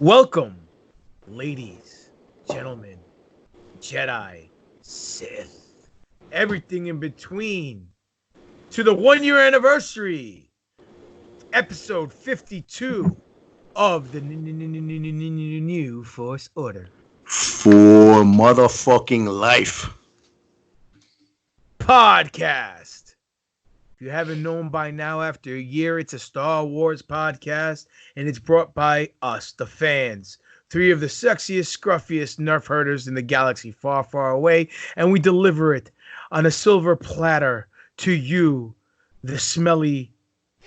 Welcome, ladies, gentlemen, Jedi, Sith, everything in between, to the 1 year anniversary, episode 52 of the New Force Order For motherfucking life. podcast. If you haven't known by now, after a year, it's a Star Wars podcast, and it's brought by us, the fans. Three of the sexiest, scruffiest nerf herders in the galaxy far, far away, and we deliver it on a silver platter to you, the smelly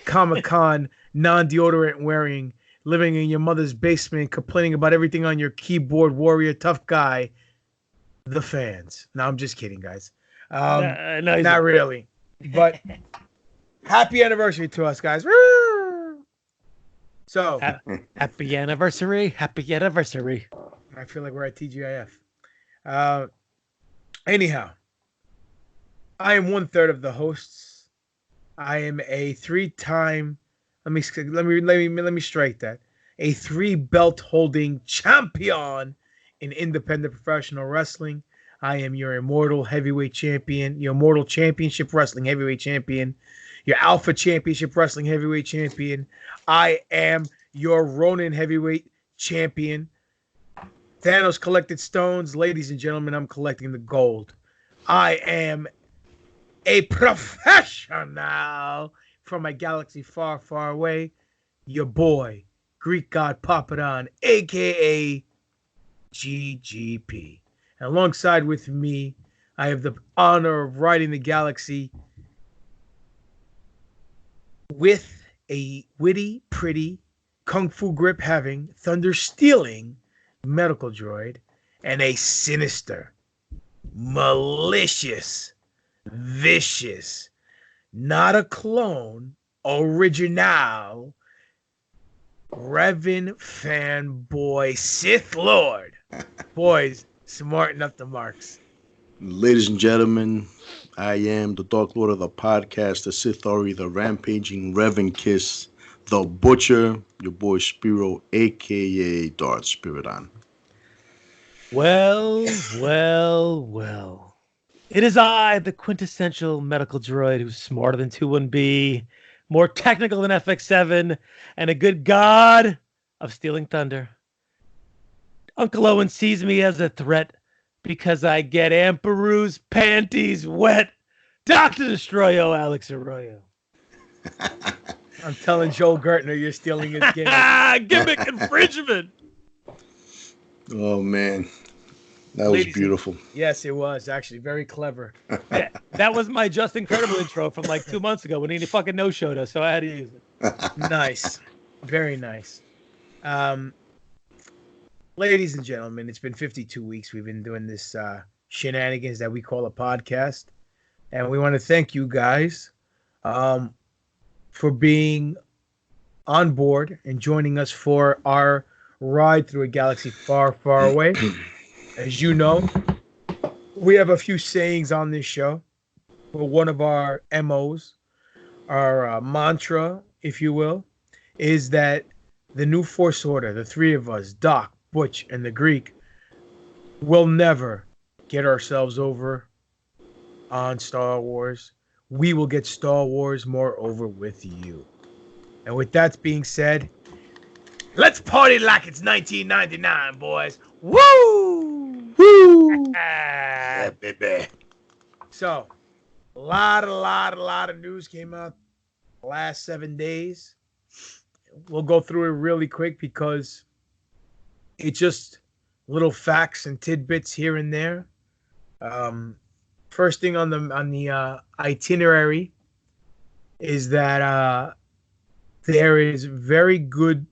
Comic-Con non-deodorant wearing, living in your mother's basement, complaining about everything on your keyboard warrior tough guy, the fans. No, I'm just kidding, guys. No, Not really. But happy anniversary to us, guys. Woo! So, happy anniversary. Happy anniversary. I feel like we're at TGIF. Anyhow, I am 1/3 of the hosts. I am a 3-time. Let me strike that. A 3-belt holding champion in independent professional wrestling. I am your immortal heavyweight champion, your immortal championship wrestling heavyweight champion, your alpha championship wrestling heavyweight champion. I am your Ronin heavyweight champion. Thanos collected stones. Ladies and gentlemen, I'm collecting the gold. I am a professional from a galaxy far, far away. Your boy, Greek God Palatine, a.k.a. GGP. And alongside with me, I have the honor of riding the galaxy with a witty, pretty, kung fu grip having, thunder stealing medical droid, and a sinister, malicious, vicious, not a clone, original, Revan fanboy, Sith Lord. Boys, smarten up the marks. Ladies and gentlemen, I am the Dark Lord of the podcast, the Sith Ori, the Rampaging Revan Kiss, the Butcher, your boy Spiro, a.k.a. Darth Spiridon. Well. It is I, the quintessential medical droid who's smarter than 21B, more technical than FX7, and a good god of stealing thunder. Uncle Owen sees me as a threat because I get Emperor's panties wet. Dr. Destroyo, Alex Arroyo. I'm telling Joel Gertner you're stealing his gimmick. Gimmick infringement. Oh, man. That was beautiful. Yes, it was actually very clever. Yeah, that was my Just Incredible intro from like 2 months ago when he fucking no-showed us, so I had to use it. Nice. Very nice. Ladies and gentlemen, it's been 52 weeks we've been doing this shenanigans that we call a podcast. And we want to thank you guys for being on board and joining us for our ride through a galaxy far, far away. As you know, we have a few sayings on this show. Well, one of our MOs, our mantra, if you will, is that the New Force Order, the three of us, Doc, Butch, and the Greek, will never get ourselves over on Star Wars. We will get Star Wars more over with you. And with that being said, let's party like it's 1999, boys. Woo! Woo! Yeah, baby. So, a lot of news came out the last 7 days. We'll go through it really quick because it's just little facts and tidbits here and there. First thing on the itinerary is that there is very good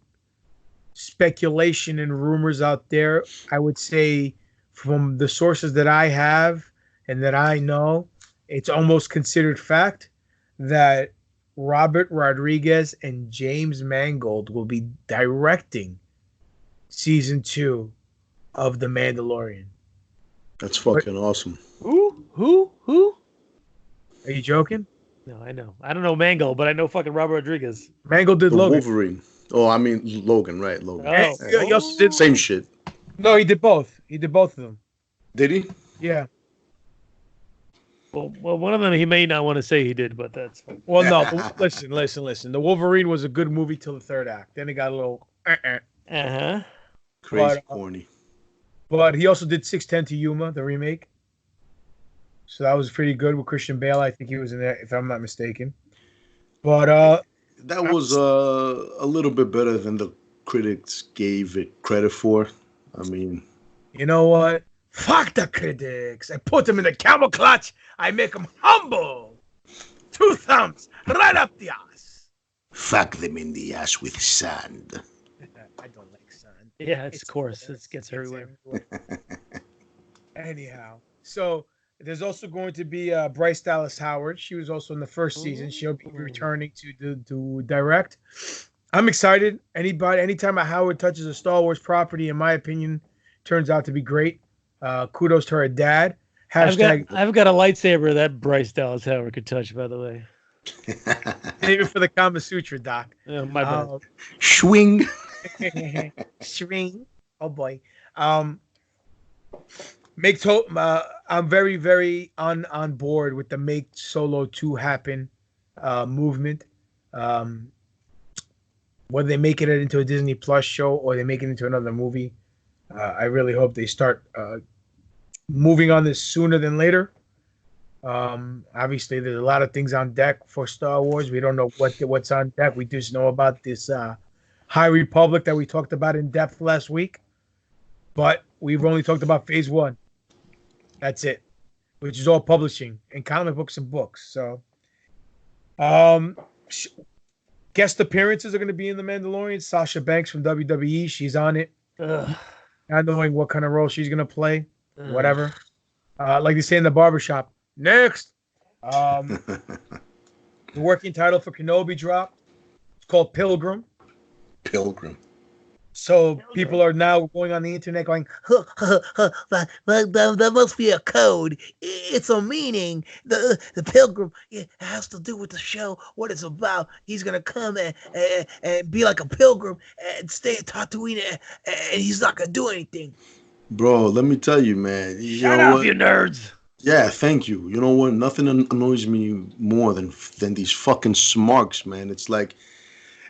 speculation and rumors out there. I would say from the sources that I have and that I know, it's almost considered fact that Robert Rodriguez and James Mangold will be directing season 2 of The Mandalorian. That's fucking awesome. Who? Are you joking? No, I know. I don't know Mangold, but I know fucking Robert Rodriguez. Mangold did The Logan. Wolverine. Oh, I mean Logan, right? Logan. Oh, He also did Same shit. No, he did both. He did both of them. Did he? Yeah. well, one of them he may not want to say he did, but that's fine. Well, no. Listen. The Wolverine was a good movie till the third act. Then it got a little. Uh-huh. Crazy corny. But he also did 610 to Yuma, the remake. So that was pretty good with Christian Bale. I think he was in there, if I'm not mistaken. But that was a little bit better than the critics gave it credit for. I mean, you know what? Fuck the critics. I put them in the camel clutch. I make them humble. 2 thumbs right up the ass. fuck them in the ass with sand. I don't like sand. Yeah, it's coarse. It gets everywhere. Anyhow, so there's also going to be Bryce Dallas Howard. She was also in the first season. She'll be returning to direct. I'm excited. Anytime a Howard touches a Star Wars property, in my opinion, turns out to be great. Kudos to her dad. I've got a lightsaber that Bryce Dallas Howard could touch, by the way. Save it for the Kama Sutra, Doc. My bad. Swing. Swing. Oh boy. I'm very, very on board with the Make Solo 2 happen movement. Whether they make it into a Disney Plus show or they make it into another movie, I really hope they start moving on this sooner than later. Obviously, there's a lot of things on deck for Star Wars. We don't know what's on deck. We just know about this High Republic that we talked about in depth last week. But we've only talked about Phase 1. That's it, which is all publishing and comic books and books. So, guest appearances are going to be in The Mandalorian. Sasha Banks from WWE. She's on it. Not knowing what kind of role she's going to play. Whatever. Like they say in the barbershop. Next. The working title for Kenobi dropped. It's called Pilgrim. So people are now going on the internet going, that must be a code. It's a meaning. The pilgrim, it has to do with the show, what it's about. He's going to come and be like a pilgrim and stay at Tatooine and he's not going to do anything. Bro, let me tell you, man. Shut up, you nerds. Yeah, thank you. You know what? Nothing annoys me more than these fucking smarks, man. It's like,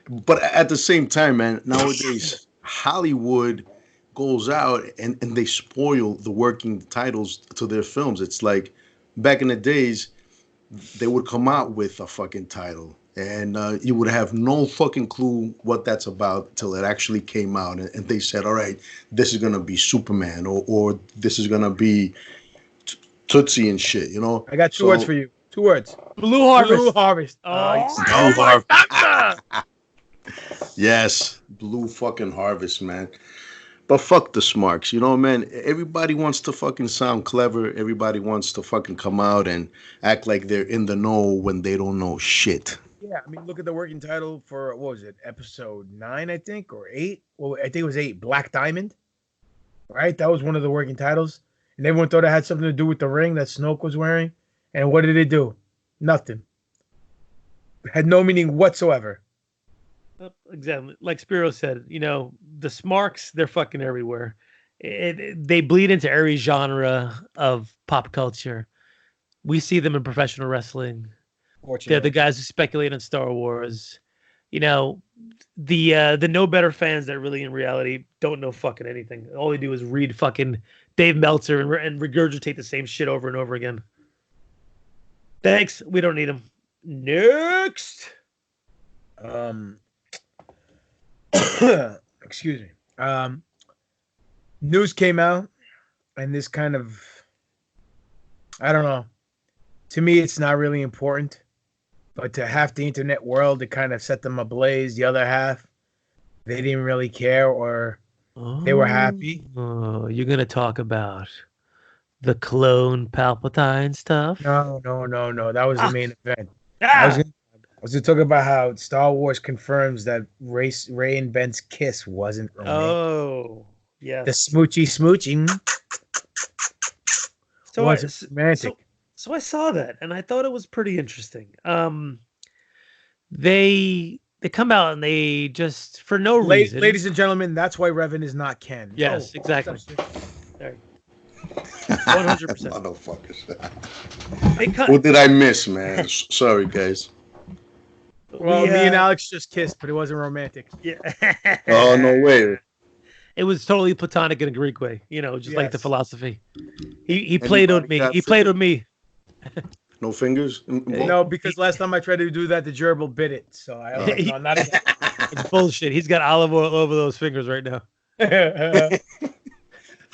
but at the same time, man, nowadays, Hollywood goes out and they spoil the working titles to their films. It's like back in the days, they would come out with a fucking title and you would have no fucking clue what that's about till it actually came out. And they said, all right, this is going to be Superman or this is going to be Tootsie and shit, you know? I got 2 words for you. 2 words. Blue Harvest. Blue Harvest. Blue Harvest. Yes, Blue fucking Harvest, man. But fuck the smarks, you know, man. Everybody wants to fucking sound clever. Everybody wants to fucking come out and act like they're in the know when they don't know shit. Yeah, I mean, look at the working title for, what was it, episode 9, I think, or 8? Well, I think it was 8, Black Diamond, right? That was one of the working titles. And everyone thought it had something to do with the ring that Snoke was wearing. And what did it do? Nothing. It had no meaning whatsoever. Exactly. Like Spiro said, you know, the smarks, they're fucking everywhere. They bleed into every genre of pop culture. We see them in professional wrestling. They're the guys who speculate on Star Wars. You know, the no better fans that really in reality don't know fucking anything. All they do is read fucking Dave Meltzer and regurgitate the same shit over and over again. Thanks. We don't need them. Next. Excuse me. News came out, and this kind of, I don't know. To me, it's not really important, but to half the internet world, it kind of set them ablaze. The other half, they didn't really care, or they were happy. Oh, you're gonna talk about the clone Palatine stuff? No. That was the main event. I was going to talk about how Star Wars confirms that Rey and Ben's kiss wasn't romantic. Oh, yeah. The smooching. So wasn't romantic. So I saw that, and I thought it was pretty interesting. They they come out and they just for no reason. Ladies and gentlemen, that's why Revan is not Ken. Yes, exactly. There. 100%. Motherfuckers. What did I miss, man? Sorry, guys. Well, me and Alex just kissed, but it wasn't romantic. Yeah. Oh, no way. It was totally platonic in a Greek way, just like the philosophy. He played with me. He played with me. No fingers? No, because last time I tried to do that, the gerbil bit it. So I'm not. It's bullshit. He's got olive oil over those fingers right now.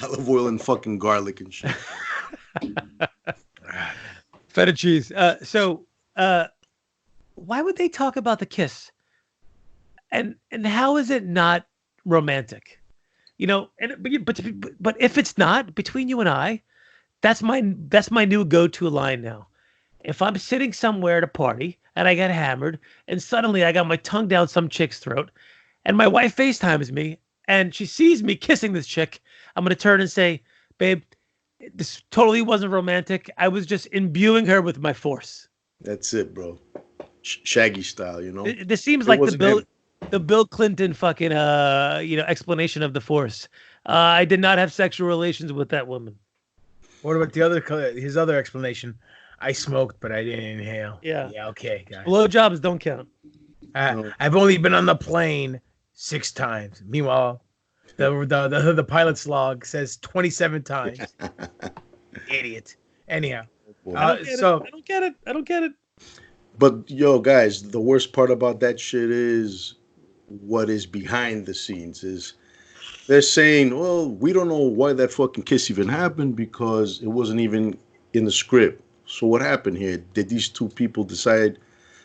Olive oil and fucking garlic and shit. Feta cheese. So why would they talk about the kiss? And how is it not romantic? But if it's not between you and I, that's my new go-to line now. If I'm sitting somewhere at a party and I get hammered and suddenly I got my tongue down some chick's throat and my wife FaceTimes me and she sees me kissing this chick, I'm going to turn and say, babe, this totally wasn't romantic. I was just imbuing her with my force. That's it, bro. Shaggy style, This seems like the Bill Clinton fucking explanation of the force. I did not have sexual relations with that woman. What about his other explanation? I smoked, but I didn't inhale. Yeah. Yeah. Okay, guys. Blowjobs don't count. I've only been on the plane 6 times. Meanwhile, the pilot's log says 27 times. Idiot. Anyhow, I don't get it. But yo, guys, the worst part about that shit is what is behind the scenes. Is they're saying, well, we don't know why that fucking kiss even happened because it wasn't even in the script. So what happened here? Did these two people decide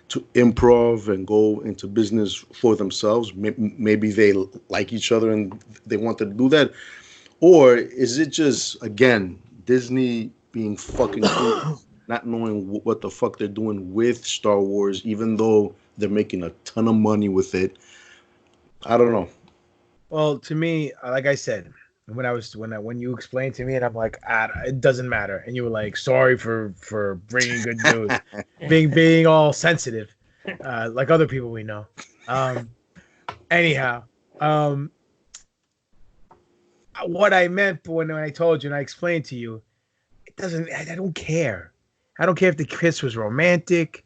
to improv and go into business for themselves? Maybe they like each other and they wanted to do that. Or is it just, again, Disney being fucking cool, not knowing what the fuck they're doing with Star Wars, even though they're making a ton of money with it? I don't know. Well, to me, like I said, when you explained to me, and I'm like, it doesn't matter, and you were like, sorry for bringing good news, being all sensitive, like other people we know. Anyhow, what I meant when I told you and I explained to you, it doesn't. I don't care. I don't care if the kiss was romantic.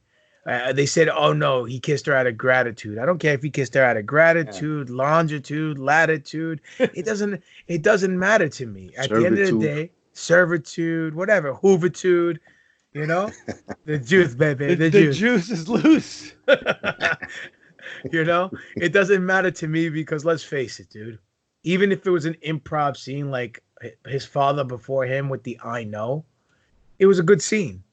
They said, oh, no, he kissed her out of gratitude. I don't care if he kissed her out of gratitude, longitude, latitude. It doesn't matter to me. At the end of the day, servitude, whatever, hoovitude, the juice, baby. The juice is loose. It doesn't matter to me because let's face it, dude. Even if it was an improv scene like his father before him with the I know, it was a good scene.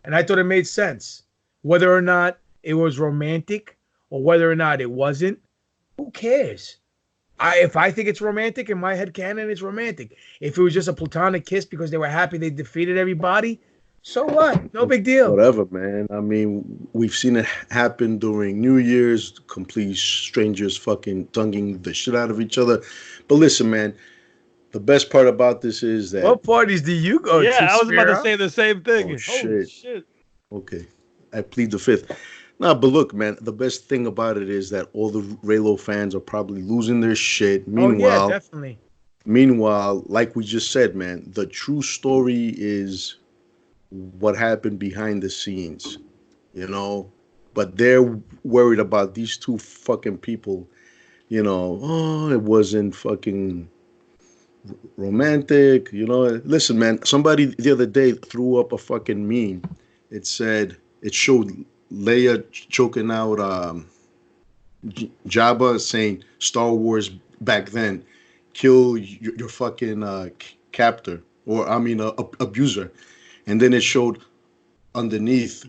And I thought it made sense. Whether or not it was romantic or whether or not it wasn't, who cares? If I think it's romantic, in my head canon, it's romantic. If it was just a platonic kiss because they were happy they defeated everybody, so what? No big deal. Whatever, man. I mean, we've seen it happen during New Year's, complete strangers fucking tonguing the shit out of each other. But listen, man, the best part about this is that... What parties do you go to, I was about to say the same thing. Oh, shit. Okay. I plead the fifth. Nah, but look, man, the best thing about it is that all the Reylo fans are probably losing their shit. Meanwhile, definitely. Meanwhile, like we just said, man, the true story is what happened behind the scenes, But they're worried about these two fucking people, oh, it wasn't fucking romantic, Listen, man, somebody the other day threw up a fucking meme. It showed Leia choking out Jabba, saying Star Wars back then, kill your fucking captor, or abuser. And then it showed underneath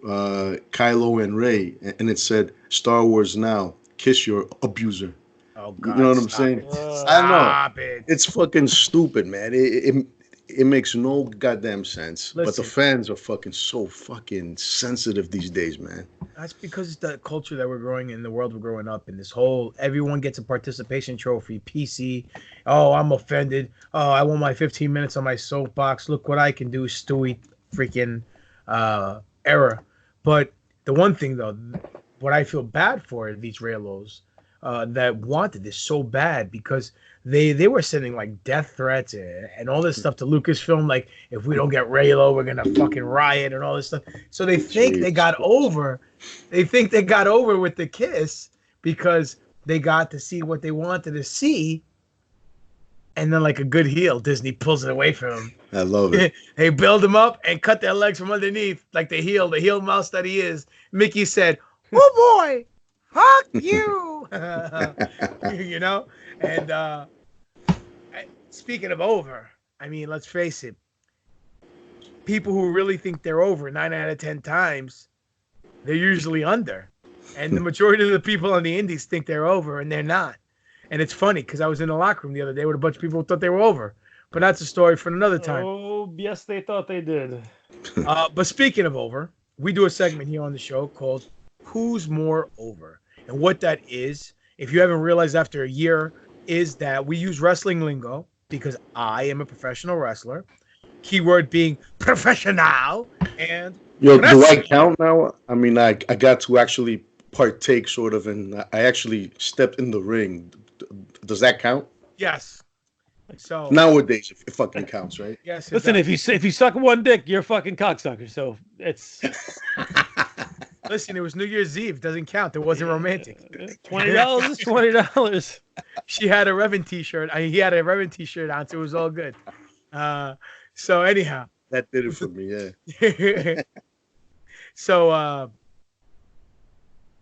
Kylo and Rey, and it said Star Wars now, kiss your abuser. Oh God! You know what I'm saying? I know. It. It's fucking stupid, man. It makes no goddamn sense. Listen, but the fans are fucking so fucking sensitive these days, man. That's because it's the culture that we're growing in, the world we're growing up in. This whole everyone gets a participation trophy, PC. Oh, I'm offended. Oh, I want my 15 minutes on my soapbox. Look what I can do, Stewie freaking era. But the one thing though, what I feel bad for these Reylos that wanted this so bad because they were sending like death threats and all this stuff to Lucasfilm, like if we don't get Reylo, we're gonna fucking riot and all this stuff. So they think they got over. They think they got over with the kiss because they got to see what they wanted to see. And then, like a good heel, Disney pulls it away from him. I love it. They build him up and cut their legs from underneath, like the heel mouse that he is. Mickey said, "Oh boy, fuck you," you know. And speaking of over, I mean, let's face it. People who really think they're over 9 out of 10 times, they're usually under, and the majority of the people on the indies think they're over, and they're not. And it's funny because I was in the locker room the other day with a bunch of people who thought they were over. But that's a story for another time. Oh, yes, they thought they did. But speaking of over, we do a segment here on the show called Who's More Over? And what that is, if you haven't realized after a year, is that we use wrestling lingo because I am a professional wrestler. Keyword being professional. And Yo, do I count now? I mean, I got to actually partake sort of, and I actually stepped in the ring. Does that count? Yes. So nowadays, it fucking counts, right? Yes. Listen, if you suck one dick, you're a fucking cocksucker. So it's. Listen, it was New Year's Eve. Doesn't count. It wasn't romantic. $20 is $20. She had a Revan t-shirt. He had a Revan t-shirt on, so it was all good. So anyhow, that did it for me. Yeah. So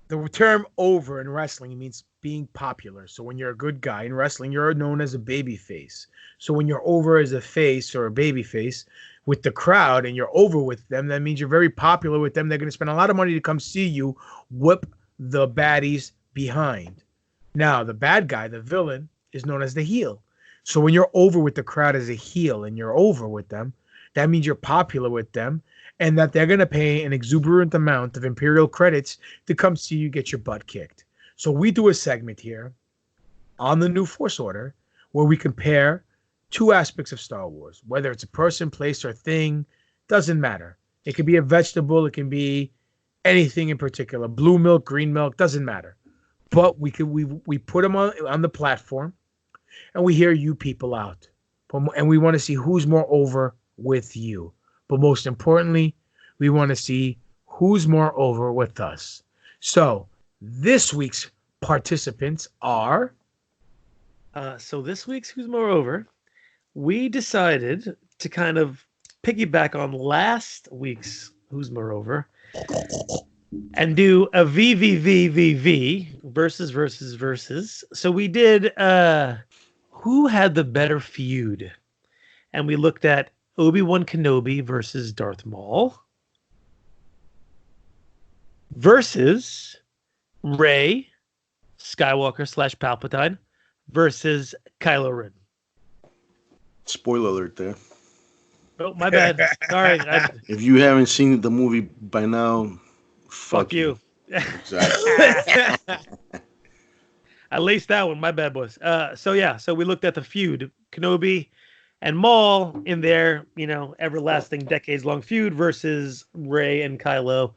the term over in wrestling means being popular. So when you're a good guy in wrestling, you're known as a baby face. So when you're over as a face or a baby face with the crowd and you're over with them, that means you're very popular with them. They're going to spend a lot of money to come see you whip the baddies behind. Now, the bad guy, the villain, is known as the heel. So when you're over with the crowd as a heel and you're over with them, that means you're popular with them and that they're going to pay an exuberant amount of Imperial credits to come see you get your butt kicked. So we do a segment here on the New Force Order where we compare two aspects of Star Wars, whether it's a person, place, or thing, doesn't matter. It can be a vegetable. It can be anything in particular. Blue milk, green milk, doesn't matter. But we put them on the platform and we hear you people out. And we want to see who's more over with you. But most importantly, we want to see who's more over with us. So this week's participants are... So this week's Who's More Over, we decided to kind of piggyback on last week's Who's More Over and do a VVVVV versus. So we did who had the better feud? And we looked at Obi Wan Kenobi versus Darth Maul versus Rey Skywalker / Palatine versus Kylo Ren. Spoiler alert there. Oh, my bad. Sorry. If you haven't seen the movie by now, fuck you. Exactly. I laced that one. My bad, boys. So we looked at the feud. Kenobi and Maul in their, everlasting decades-long feud versus Rey and Kylo,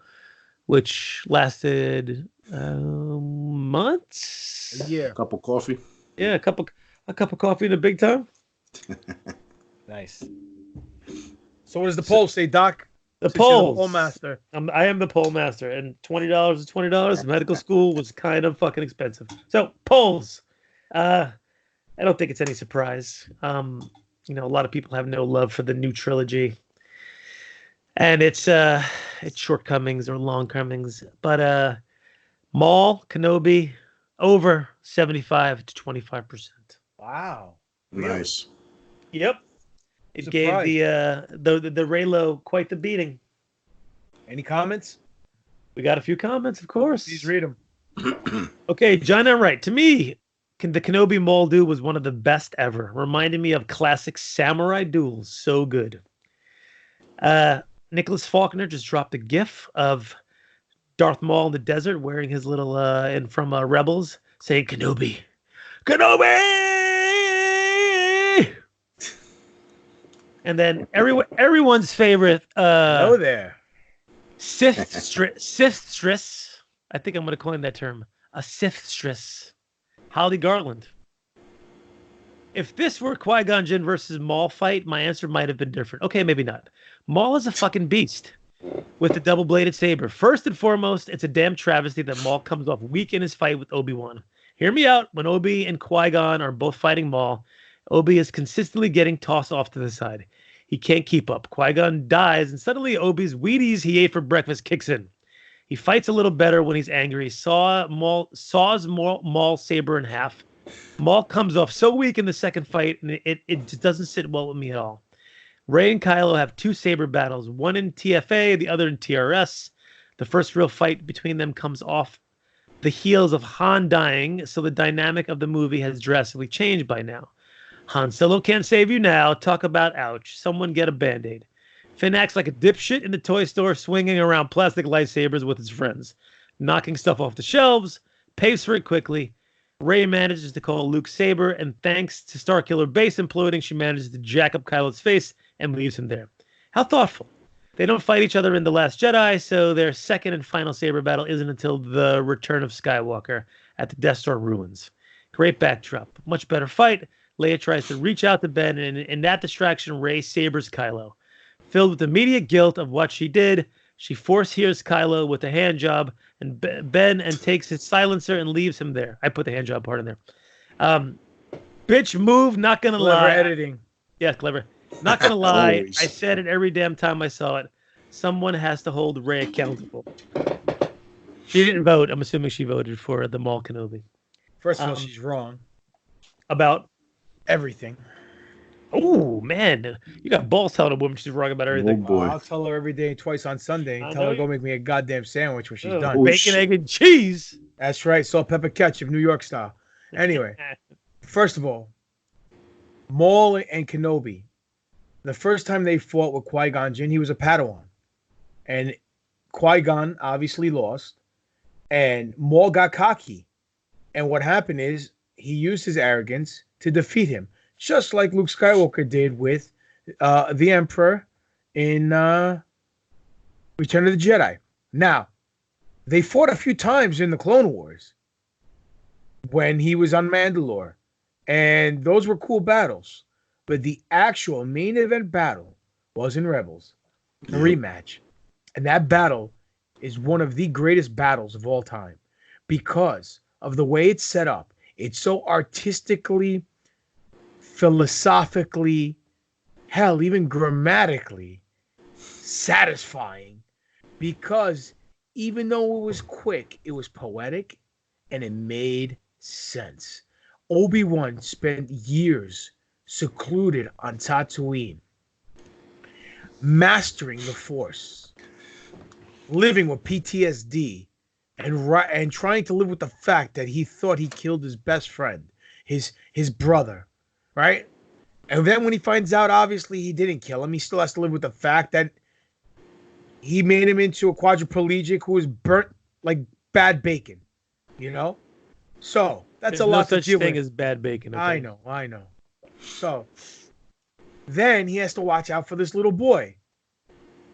which lasted months. Yeah, a cup of coffee. Yeah, a cup of coffee in the big time. Nice. So what does the poll say, Doc? The poll. Poll master. I am the poll master, and $20 is $20. Medical school was kind of fucking expensive. So polls. I don't think it's any surprise. A lot of people have no love for the new trilogy, and its shortcomings or longcomings. But Maul, Kenobi, over 75 to 25%. Wow. Nice. Yep. It gave the Reylo quite the beating. Any comments? We got a few comments, of course. Please read them. Okay, John Enright. To me, the Kenobi Maul duel was one of the best ever. Reminded me of classic samurai duels. So good. Nicholas Faulkner just dropped a gif of Darth Maul in the desert wearing his little and from Rebels saying Kenobi. And then everyone's favorite Hello there. Sith Stress I think I'm going to coin that term. A Sithstress. Holly Garland. If this were Qui-Gon Jinn versus Maul fight, my answer might have been different. Okay, maybe not. Maul is a fucking beast with the double-bladed saber. First and foremost, it's a damn travesty that Maul comes off weak in his fight with Obi Wan. Hear me out. When Obi and Qui-Gon are both fighting Maul, Obi is consistently getting tossed off to the side. He can't keep up. Qui-Gon dies, and suddenly Obi's Wheaties he ate for breakfast kicks in. He fights a little better when he's angry. Saws Maul's saber in half. Maul comes off so weak in the second fight, and it just doesn't sit well with me at all. Rey and Kylo have two saber battles, one in TFA, the other in TRS. The first real fight between them comes off the heels of Han dying, so the dynamic of the movie has drastically changed by now. Han Solo can't save you now. Talk about ouch. Someone get a Band-Aid. Finn acts like a dipshit in the toy store, swinging around plastic lightsabers with his friends, knocking stuff off the shelves, pays for it quickly. Rey manages to call Luke's saber, and thanks to Starkiller Base imploding, she manages to jack up Kylo's face and leaves him there. How thoughtful. They don't fight each other in The Last Jedi, so their second and final saber battle isn't until the return of Skywalker at the Death Star ruins. Great backdrop. Much better fight. Leia tries to reach out to Ben, and in that distraction, Rey sabers Kylo. Filled with immediate guilt of what she did, she force-hears Kylo with a hand job and Ben and takes his silencer and leaves him there. I put the hand job part in there. Bitch move, not gonna lie. Editing. Yeah, clever. Not gonna lie. I said it every damn time I saw it. Someone has to hold Rey accountable. She didn't vote. I'm assuming she voted for the Maul Kenobi. First of all, she's wrong. About everything. Oh, man. You got balls telling a woman she's wrong about everything. Oh, boy. I'll tell her every day, twice on Sunday. Tell her to go make me a goddamn sandwich when she's done. Bacon, shit. egg, and cheese. That's right. Salt, pepper, ketchup, New York style. Anyway, first of all, Maul and Kenobi. The first time they fought with Qui-Gon Jinn, he was a Padawan. And Qui-Gon obviously lost. And Maul got cocky. And what happened is he used his arrogance to defeat him. Just like Luke Skywalker did with the Emperor in Return of the Jedi. Now, they fought a few times in the Clone Wars when he was on Mandalore. And those were cool battles. But the actual main event battle was in Rebels. A rematch. And that battle is one of the greatest battles of all time. Because of the way it's set up. It's so artistically, philosophically, hell, even grammatically satisfying, because even though it was quick, it was poetic and it made sense. Obi Wan spent years secluded on TaTOYine, mastering the Force, living with PTSD, and trying to live with the fact that he thought he killed his best friend, his brother. Right? And then when he finds out, obviously, he didn't kill him. He still has to live with the fact that he made him into a quadriplegic who was burnt like bad bacon. You know? So, that's a lot to deal with. There's no such thing as bad bacon. Okay? I know. So, then he has to watch out for this little boy,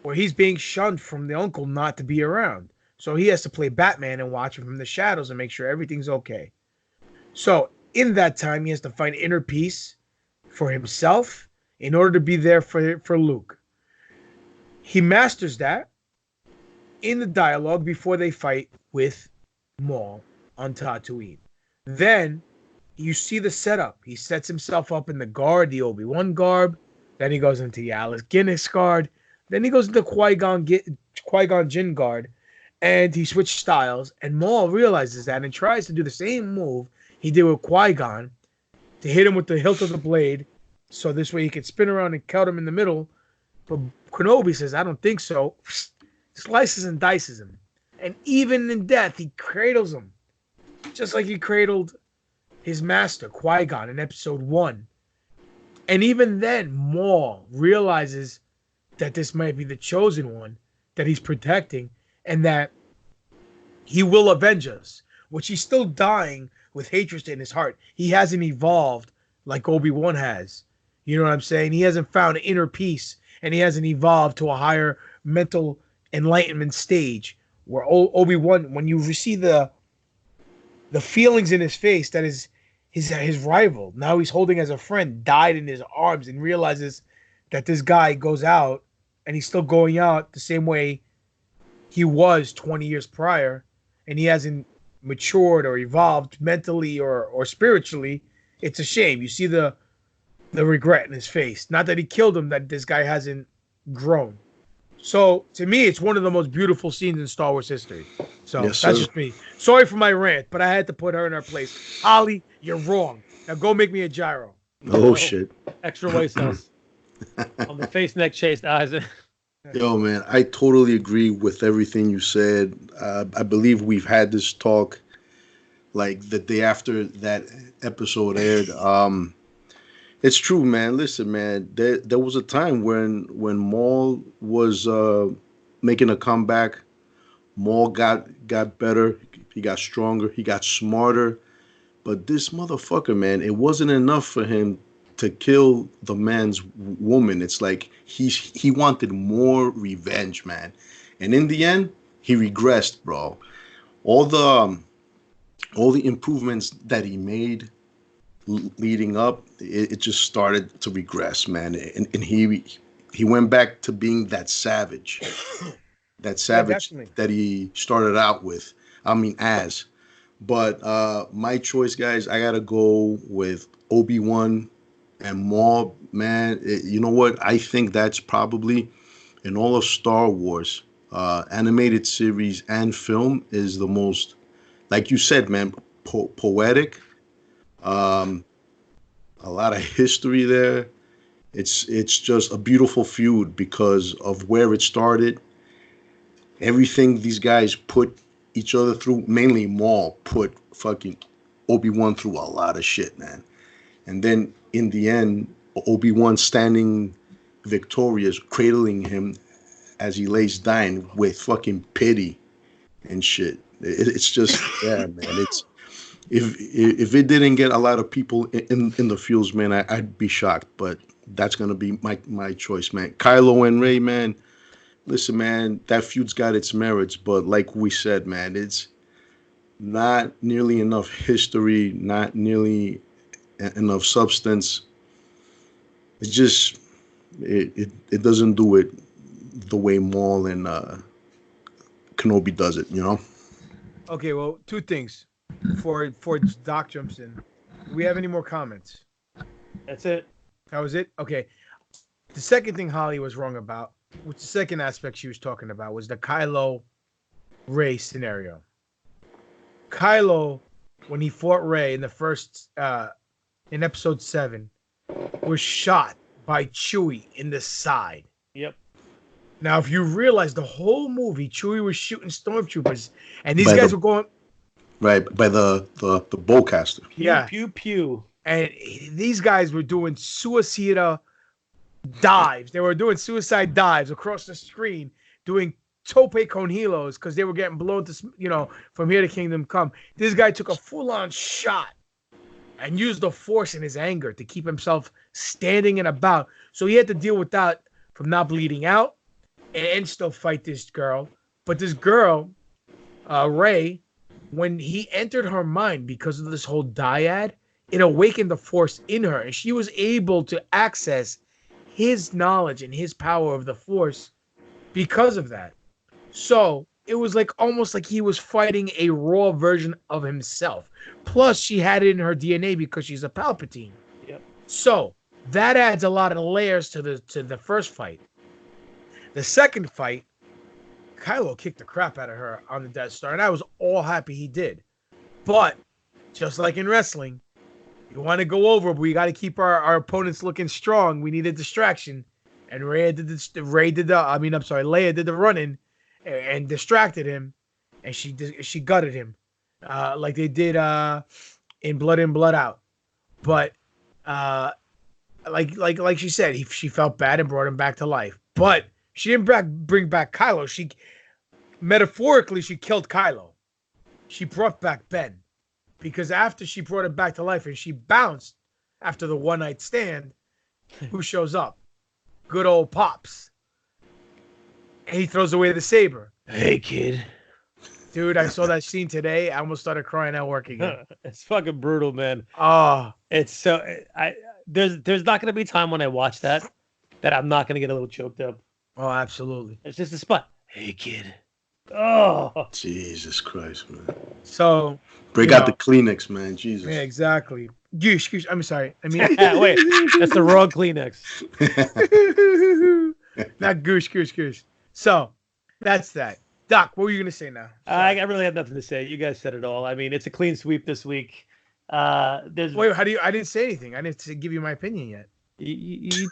where he's being shunned from the uncle not to be around. So, he has to play Batman and watch him from the shadows and make sure everything's okay. So, in that time, he has to find inner peace for himself in order to be there for Luke. He masters that in the dialogue before they fight with Maul on Tatooine. Then you see the setup. He sets himself up in the guard, the Obi-Wan garb. Then he goes into the Alice Guinness guard. Then he goes into Qui-Gon Jinn guard. And he switched styles. And Maul realizes that and tries to do the same move he did with Qui-Gon to hit him with the hilt of the blade, so this way he could spin around and cut him in the middle. But Kenobi says, I don't think so. Slices and dices him. And even in death, he cradles him. Just like he cradled his master, Qui-Gon, in episode 1. And even then, Maul realizes that this might be the chosen one that he's protecting, and that he will avenge us, which he's still dying with hatred in his heart. He hasn't evolved like Obi-Wan has. You know what I'm saying? He hasn't found inner peace, and he hasn't evolved to a higher mental enlightenment stage where Obi Wan, when you see the feelings in his face that his rival, now he's holding as a friend, died in his arms, and realizes that this guy goes out and he's still going out the same way he was 20 years prior, and he hasn't matured or evolved mentally or spiritually. It's a shame. You see the regret in his face. Not that he killed him, that this guy hasn't grown. So to me, it's one of the most beautiful scenes in Star Wars history. So Yes, that's sir. just me. Sorry for my rant, but I had to put her in her place. Holly, you're wrong. Now go make me a gyro. Oh shit. Extra white sauce on the face, neck, chase, eyes. Yo, man, I totally agree with everything you said. I believe we've had this talk like the day after that episode aired. It's true, man. Listen, man, there was a time when Maul was making a comeback. Maul got better. He got stronger. He got smarter. But this motherfucker, man, it wasn't enough for him to kill the man's woman. It's like he wanted more revenge, man. And in the end, he regressed, bro. All the improvements that he made leading up, it just started to regress, man. And he went back to being that savage, Definitely. that he started out with. I mean, as. But my choice, guys, I gotta go with Obi Wan and Maul. Man, you know what? I think that's probably in all of Star Wars, animated series and film is the most, like you said, man, poetic. Um, a lot of history there. It's just a beautiful feud because of where it started. Everything these guys put each other through, mainly Maul put fucking Obi-Wan through a lot of shit, man. And then in the end, Obi-Wan standing victorious, cradling him as he lays dying with fucking pity and shit. It's just, yeah, man. It's if it didn't get a lot of people in the fields, man, I'd be shocked. But that's gonna be my choice, man. Kylo and Rey, man. Listen, man, that feud's got its merits, but like we said, man, it's not nearly enough history, not nearly enough substance. It's just it doesn't do it the way Maul and Kenobi does it, you know? Okay, well, two things before Doc jumps in. Do we have any more comments? That's it. That was it? Okay. The second thing Holly was wrong about, which the second aspect she was talking about, was the Kylo Rey scenario. Kylo, when he fought Rey in the first in episode 7, was shot by Chewie in the side. Yep. Now, if you realize the whole movie, Chewie was shooting stormtroopers, and these By guys the- were going, Right, by the bowcaster. yeah, Pew pew. and these guys were doing suicide dives. They were doing suicide dives across the screen, doing tope con hilos because they were getting blown to, from here to Kingdom Come. This guy took a full-on shot and used the Force in his anger to keep himself standing and about. So he had to deal with that from not bleeding out and still fight this girl. But this girl, Rey, when he entered her mind because of this whole dyad, it awakened the Force in her, and she was able to access his knowledge and his power of the Force because of that. So it was like almost like he was fighting a raw version of himself. Plus, she had it in her DNA because she's a Palpatine. Yep. So that adds a lot of layers to the first fight. The second fight, Kylo kicked the crap out of her on the Death Star, and I was all happy he did. But just like in wrestling, you want to go over, but we got to keep our opponents looking strong. We need a distraction, and Leia did the running and distracted him, and she gutted him, like they did in Blood In Blood Out. But like she said, she felt bad and brought him back to life. But she didn't bring back Kylo. She metaphorically she killed Kylo. She brought back Ben. Because after she brought him back to life and she bounced after the one night stand, who shows up? Good old Pops. And he throws away the saber. Hey, kid. Dude, I saw that scene today. I almost started crying at work again. It's fucking brutal, man. Oh, It's so there's not gonna be time when I watch that I'm not gonna get a little choked up. oh, absolutely. It's just a spot. Hey kid. Oh, Jesus Christ, man. So Break out the Kleenex, man. Jesus. Yeah, exactly. Goosh. I'm sorry. I mean, wait, that's the wrong Kleenex. not goosh. So that's that. Doc, what were you gonna say now? I really have nothing to say. You guys said it all. I mean, it's a clean sweep this week. Wait, how do you? I didn't say anything. I didn't give you my opinion yet. You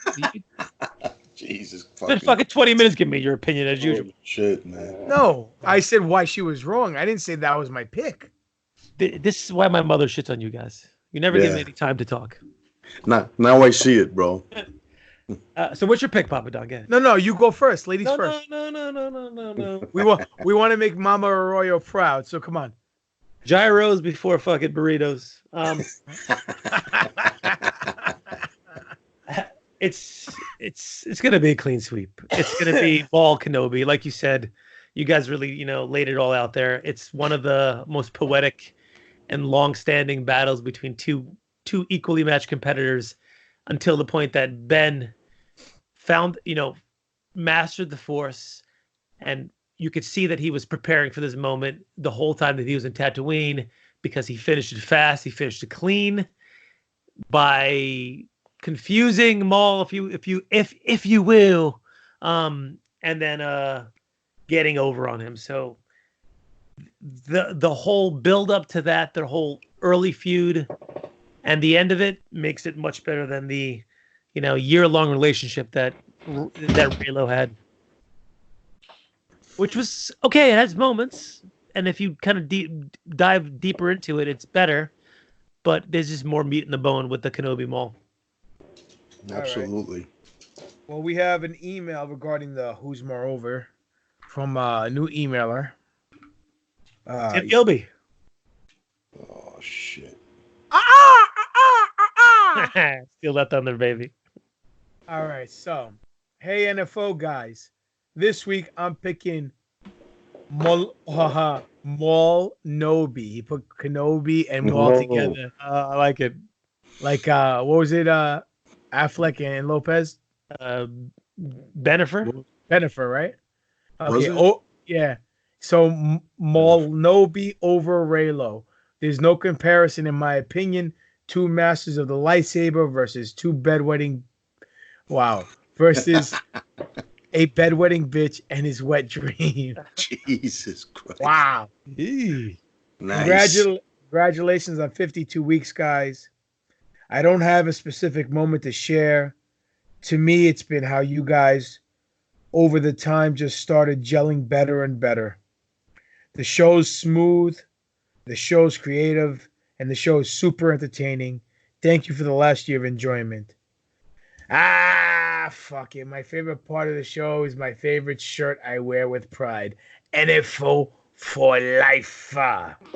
Jesus fucking 20 minutes. Give me your opinion as usual. Shit, man. No, I said why she was wrong. I didn't say that was my pick. This is why my mother shits on you guys. You never give me any time to talk. Now I see it, bro. So what's your pick, Papa Dog? No, you go first. Ladies first. No. We want to make Mama Arroyo proud. So come on. Gyros before fucking burritos. It's gonna be a clean sweep. It's gonna be Maul Kenobi, like you said. You guys really, laid it all out there. It's one of the most poetic and long-standing battles between two equally matched competitors until the point that Ben found, mastered the Force, and you could see that he was preparing for this moment the whole time that he was in Tatooine, because he finished it fast, he finished it clean by confusing Maul, if you will, and then getting over on him. So the whole build up to that, the whole early feud, and the end of it makes it much better than the year-long relationship that Reylo had, which was okay. It has moments, and if you kind of dive deeper into it, it's better. But there's just more meat in the bone with the Kenobi Maul. Absolutely. Right. Well, we have an email regarding the Who's Moreover from a new emailer. Tim Gilby. Oh shit. Steal that thunder, baby. All right, so hey NFO guys, this week I'm picking Maul Nobi. He put Kenobi and Maul together. I like it. Like what was it? Affleck and Lopez. Bennifer, right? Okay. Oh yeah. So Maul Nobi over Reylo. There's no comparison, in my opinion. Two masters of the lightsaber versus two bedwetting. Wow. Versus a bedwetting bitch and his wet dream. Jesus Christ. Wow. Nice. Congratulations on 52 weeks, guys. I don't have a specific moment to share. To me, it's been how you guys, over the time, just started gelling better and better. The show's smooth, the show's creative, and the show is super entertaining. Thank you for the last year of enjoyment. Fuck it. My favorite part of the show is my favorite shirt I wear with pride. NFO for life.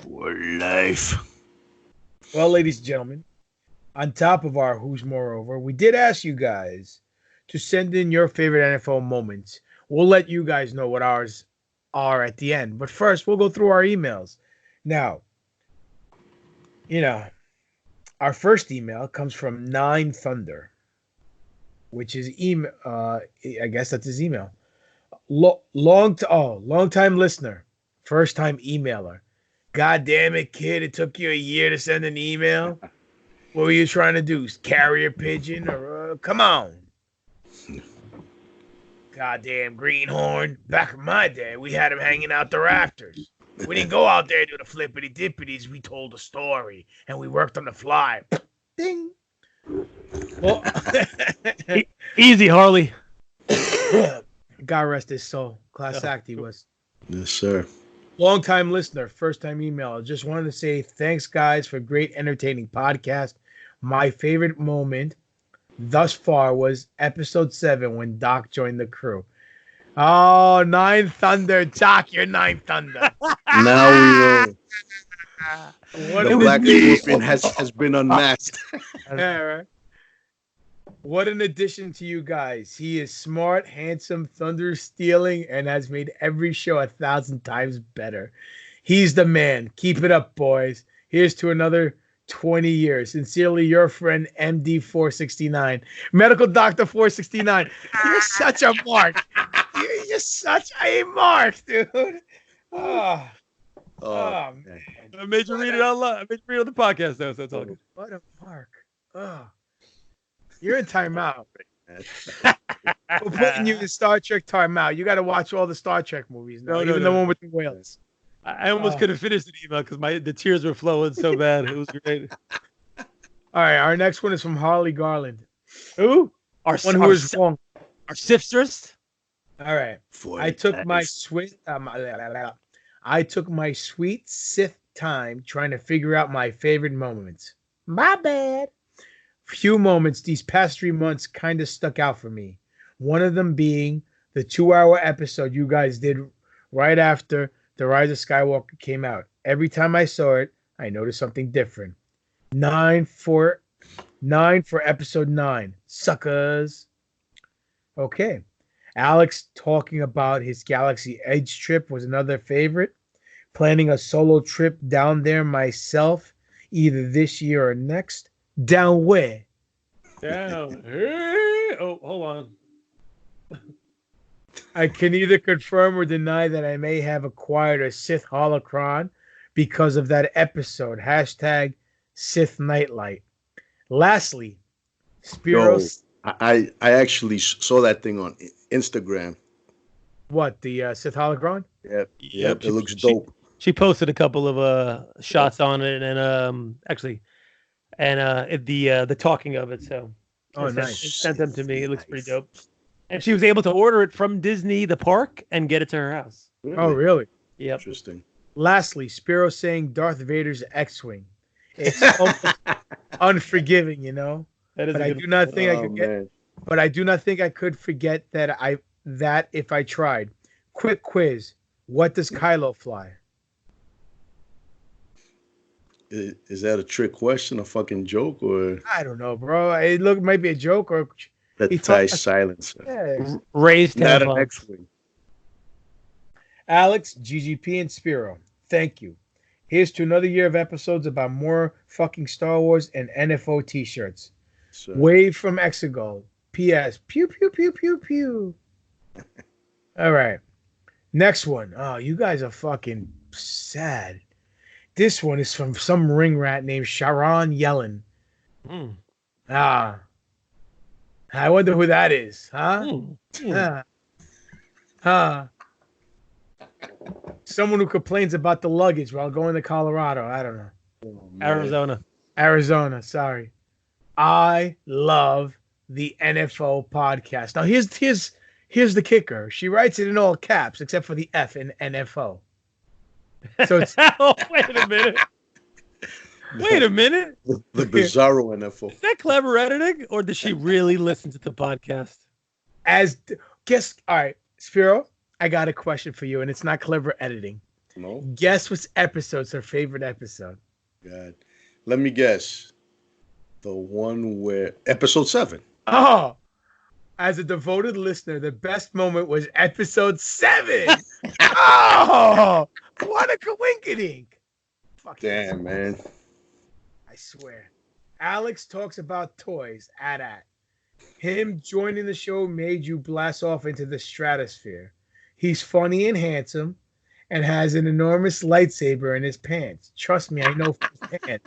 For life. Well, ladies and gentlemen, on top of our Who's Moreover, we did ask you guys to send in your favorite NFL moments. We'll let you guys know what ours are at the end. But first, we'll go through our emails. Now, our first email comes from 9 Thunder, which is email. I guess that's his email. Long time listener, first time emailer. God damn it, kid! It took you a year to send an email. What were you trying to do? Carrier pigeon or come on? Goddamn greenhorn. Back in my day, we had him hanging out the rafters. We didn't go out there to do the flippity dippities. We told a story and we worked on the fly. Ding. Well, easy, Harley. God rest his soul. Class act he was. Yes, sir. Long time listener, first time emailer. Just wanted to say thanks, guys, for a great, entertaining podcast. My favorite moment thus far was episode 7 when Doc joined the crew. Oh, 9 Thunder, Doc, you're 9 Thunder. Now we know. The Black Scorpion has been unmasked. Yeah, right. What an addition to you guys. He is smart, handsome, thunder stealing, and has made every show 1,000 times better. He's the man. Keep it up, boys. Here's to another 20 years. Sincerely, your friend, MD469. Medical Doctor 469. You're such a mark. You're such a mark, dude. Oh, man. I made you read it out loud. I made you read it on the podcast, though, so it's all good. What a mark. Oh. You're in timeout. We're putting you in Star Trek timeout. You got to watch all the Star Trek movies now, even the one with the whales. I almost could have finished the email because the tears were flowing so bad. It was great. All right, our next one is from Harley Garland. Who? Our wrong. Our sifters. All right. I took my sweet Sith time trying to figure out my favorite moments. My bad. Few moments these past 3 months kind of stuck out for me. One of them being the 2-hour episode you guys did right after The Rise of Skywalker came out. Every time I saw it, I noticed something different. 9 for episode 9. Suckers. Okay. Alex talking about his Galaxy Edge trip was another favorite. Planning a solo trip down there myself, either this year or next. Down where? Down here. Oh, hold on. I can either confirm or deny that I may have acquired a Sith holocron because of that episode. Hashtag Sith Nightlight. Lastly, Spiros. I actually saw that thing on Instagram. What, the Sith holocron? Yep. It looks dope. She posted a couple of shots on it, and the talking of it. So, nice. Sent them to me. It looks pretty dope. And she was able to order it from Disney, the park, and get it to her house. Really? Oh, really? Yep. Interesting. Lastly, Spiro saying Darth Vader's X-wing. It's almost unforgiving, you know. But I do not think I could get. But I do not think I could forget that if I tried. Quick quiz: what does Kylo fly? Is that a trick question, a fucking joke, or I don't know, bro. It might be a joke or. That ties silence. Yeah. Raised not an X-wing. Alex, GGP, and Spiro, thank you. Here's to another year of episodes about more fucking Star Wars and NFO t-shirts. So. Wave from Exegol. P.S. Pew, pew, pew, pew, pew. All right. Next one. Oh, you guys are fucking sad. This one is from some ring rat named Sharon Yellen. I wonder who that is, huh? Someone who complains about the luggage while going to Colorado. I don't know. Oh, Arizona, sorry. I love the NFO podcast. Now, here's the kicker. She writes it in all caps, except for the F in NFO. So it's... Wait a minute. Wait a minute. The bizarro NFO. Is that clever editing, or does she really listen to the podcast? All right, Spiro, I got a question for you, and it's not clever editing. No. Guess which episode's her favorite episode? God. Let me guess. The one where episode 7. Oh, as a devoted listener, the best moment was episode 7. Oh, what a coinkydink. Damn, man. I swear. Alex talks about toys. At. Him joining the show made you blast off into the stratosphere. He's funny and handsome and has an enormous lightsaber in his pants. Trust me, I know firsthand.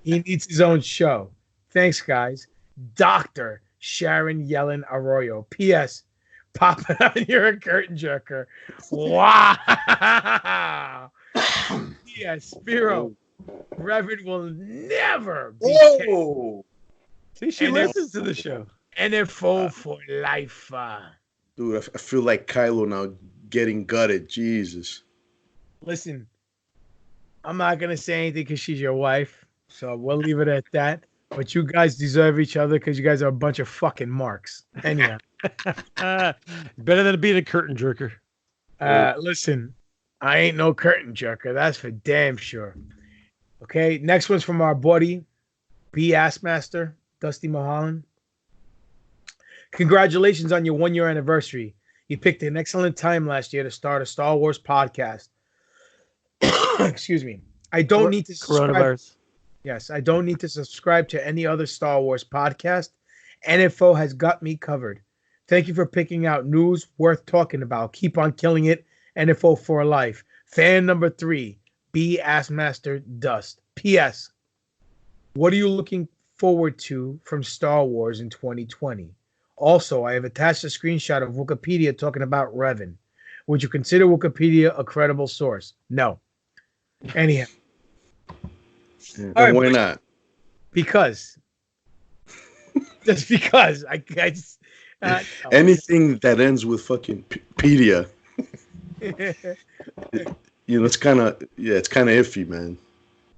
He needs his own show. Thanks, guys. Dr. Sharon Yellen Arroyo. P.S. Papa, you're a curtain jerker. Wow. P.S. Spiro. Reverend will never be. Whoa! See, she listens to the show. NFO for life. Dude, I feel like Kylo now getting gutted. Jesus. Listen, I'm not going to say anything because she's your wife, so we'll leave it at that. But you guys deserve each other because you guys are a bunch of fucking marks. Anyhow. Better than being a curtain jerker. Listen, I ain't no curtain jerker. That's for damn sure. Okay, next one's from our buddy, B. Assmaster, Dusty Mulholland. Congratulations on your 1-year anniversary. You picked an excellent time last year to start a Star Wars podcast. excuse me. I don't need to subscribe. Coronavirus. Yes, I don't need to subscribe to any other Star Wars podcast. NFO has got me covered. Thank you for picking out news worth talking about. Keep on killing it. NFO for life. Fan number 3, B. Assmaster Dust. P.S. What are you looking forward to from Star Wars in 2020? Also, I have attached a screenshot of Wikipedia talking about Revan. Would you consider Wikipedia a credible source? No. Anyhow. And why not? Because. Just because. I just... Anything that ends with fucking pedia. It's kind of iffy, man.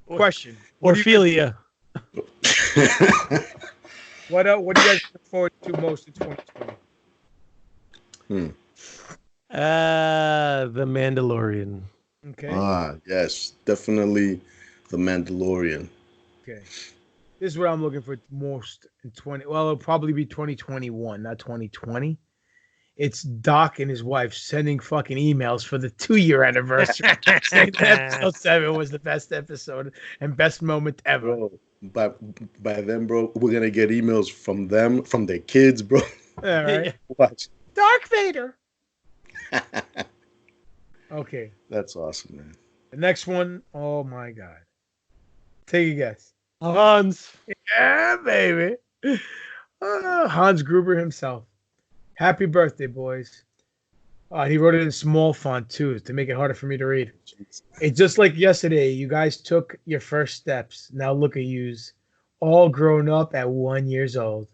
Question. Orphelia. What do you guys look forward to most in 2020? The Mandalorian. Okay. Yes, definitely the Mandalorian. Okay. This is what I'm looking for most in 20. Well, it'll probably be 2021, not 2020. It's Doc and his wife sending fucking emails for the 2-year anniversary. Saying that episode 7 was the best episode and best moment ever. Bro, by then, bro, we're gonna get emails from them, from their kids, bro. All right. Watch. Dark Vader. Okay. That's awesome, man. The next one, oh my God. Take a guess. Hans. Yeah, baby. Hans Gruber himself. Happy birthday, boys. He wrote it in small font, too, to make it harder for me to read. It's just like yesterday. You guys took your first steps. Now look at yous. All grown up at 1 year old.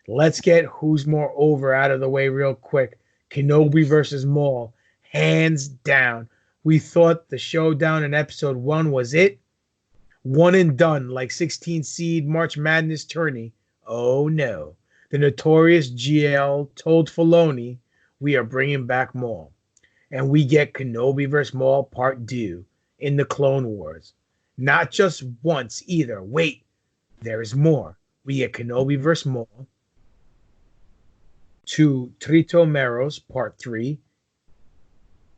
Let's get who's more over out of the way real quick. Kenobi versus Maul. Hands down. We thought the showdown in episode 1 was it. One and done, like 16 seed March Madness tourney. Oh no. The notorious GL told Filoni we are bringing back Maul. And we get Kenobi vs. Maul Part 2 in the Clone Wars. Not just once either. Wait, there is more. We get Kenobi vs. Maul to Trito Meros Part 3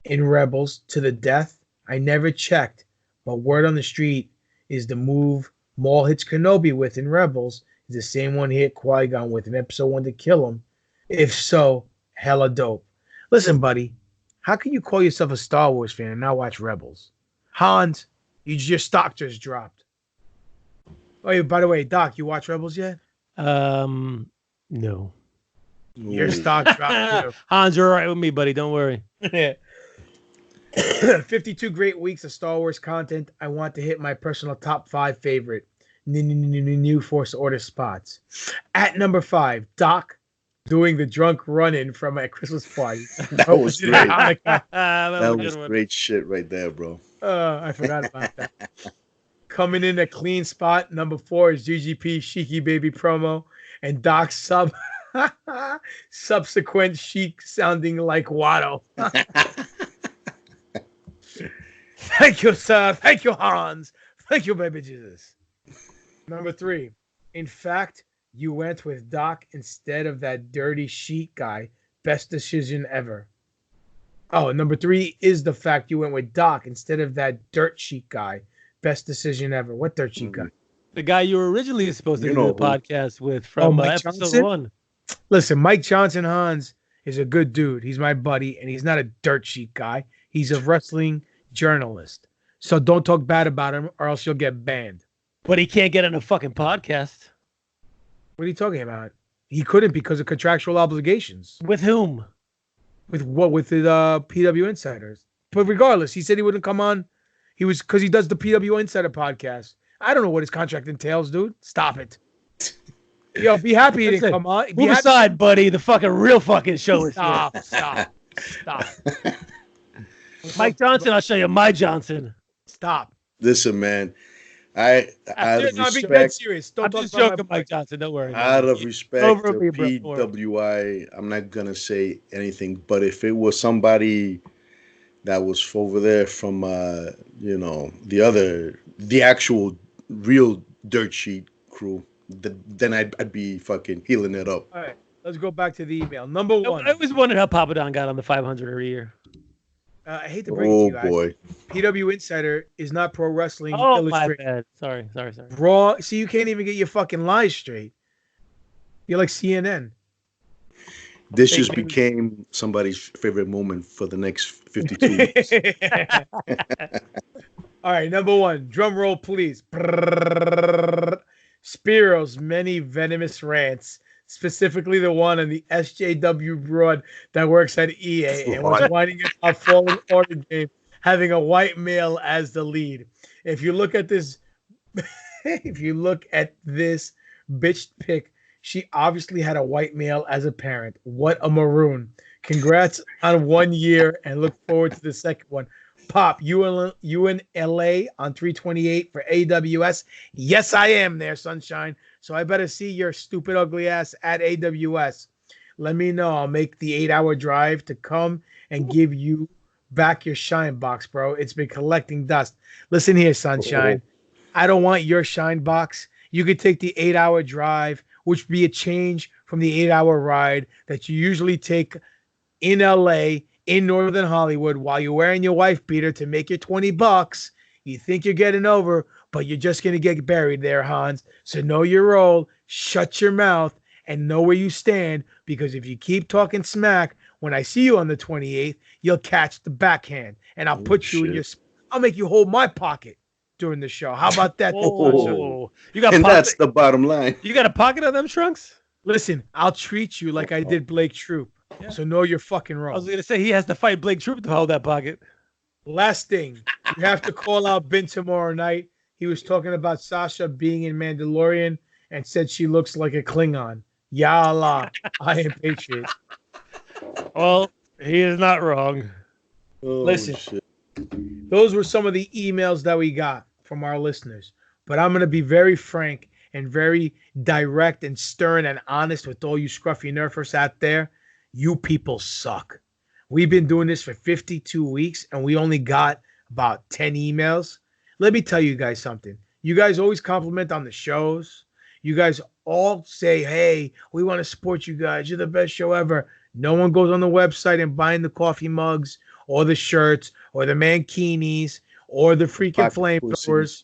in Rebels to the death. I never checked, but word on the street is the move Maul hits Kenobi with in Rebels is the same one he hit Qui-Gon with in Episode 1 to kill him. If so, hella dope. Listen, buddy, how can you call yourself a Star Wars fan and not watch Rebels? Hans, your stock just dropped. Oh, by the way, Doc, you watch Rebels yet? No. Your stock dropped too. Hans, you're all right with me, buddy. Don't worry. 52 great weeks of Star Wars content. I want to hit my personal top 5 favorite new Force Order spots. At number 5, Doc doing the drunk run-in from a Christmas party. That was great. That was great shit right there, bro. I forgot about that. Coming in a clean spot, number 4 is GGP Sheiky Baby promo and Doc's subsequent Sheik sounding like Watto. Thank you, sir. Thank you, Hans. Thank you, baby Jesus. Number 3. In fact, you went with Doc instead of that dirty Sheik guy. Best decision ever. Oh, number 3 is the fact you went with Doc instead of that dirt Sheik guy. Best decision ever. What dirt Sheik guy? The guy you were originally supposed to do the podcast with from episode Johnson? 1. Listen, Mike Johnson Hans is a good dude. He's my buddy, and he's not a dirt sheet guy. He's a wrestling journalist. So don't talk bad about him, or else you'll get banned. But he can't get on a fucking podcast. What are you talking about? He couldn't because of contractual obligations. With whom? With what? With the PW Insiders. But regardless, he said he wouldn't come on. He was because he does the PW Insider podcast. I don't know what his contract entails, dude. Stop it. Yo, be happy he didn't come on. Move aside, buddy. The fucking real fucking show is Stop. Mike Johnson, I'll show you my Johnson. Stop. Listen, man. Out of respect, serious. I'm just joking, Mike Johnson. Don't worry. Out of respect to PWI, I'm not gonna say anything. But if it was somebody that was over there from, the actual real dirt sheet crew, then I'd be fucking healing it up. All right, let's go back to the email. Number 1. I always wondered how Papa Don got on the 500 every year. I hate to bring it to you guys. Boy. PW Insider is not Pro Wrestling Oh, my Illustrated. bad. Sorry. Raw. See, you can't even get your fucking lies straight. You're like CNN. This Fake just news. became somebody's favorite moment for the next 52 weeks. All right, number one, drum roll, please. Spiro's many venomous rants, specifically the one on the SJW broad that works at EA and was whining about Fallen Order game having a white male as the lead. If you look at this, bitch pic, she obviously had a white male as a parent. What a maroon. Congrats on 1 year and look forward to the second one. Pop, you in LA on 328 for AWS? Yes, I am there, sunshine. So I better see your stupid, ugly ass at AWS. Let me know. I'll make the 8-hour drive to come and give you back your shine box, bro. It's been collecting dust. Listen here, sunshine. I don't want your shine box. You could take the 8-hour drive, which would be a change from the 8-hour ride that you usually take in LA, in Northern Hollywood, while you're wearing your wife beater to make your $20. You think you're getting over, but you're just going to get buried there, Hans. So know your role, shut your mouth, and know where you stand, because if you keep talking smack, when I see you on the 28th, you'll catch the backhand, and I'll put you in your... I'll make you hold my pocket during the show. How about that? You got and that's the bottom line. You got a pocket on them trunks? Listen, I'll treat you like I did Blake Troop. Yeah. So know your fucking role. I was going to say, he has to fight Blake Troop to hold that pocket. Last thing, you have to call out Ben tomorrow night. He was talking about Sasha being in Mandalorian and said she looks like a Klingon. Ya Allah, I am Patriot. Well, he is not wrong. Listen, those were some of the emails that we got from our listeners. But I'm going to be very frank and very direct and stern and honest with all you scruffy nerfers out there. You people suck. We've been doing this for 52 weeks and we only got about 10 emails. Let me tell you guys something. You guys always compliment on the shows. You guys all say, hey, we want to support you guys. You're the best show ever. No one goes on the website and buying the coffee mugs or the shirts or the mankinis or the freaking flamethrowers.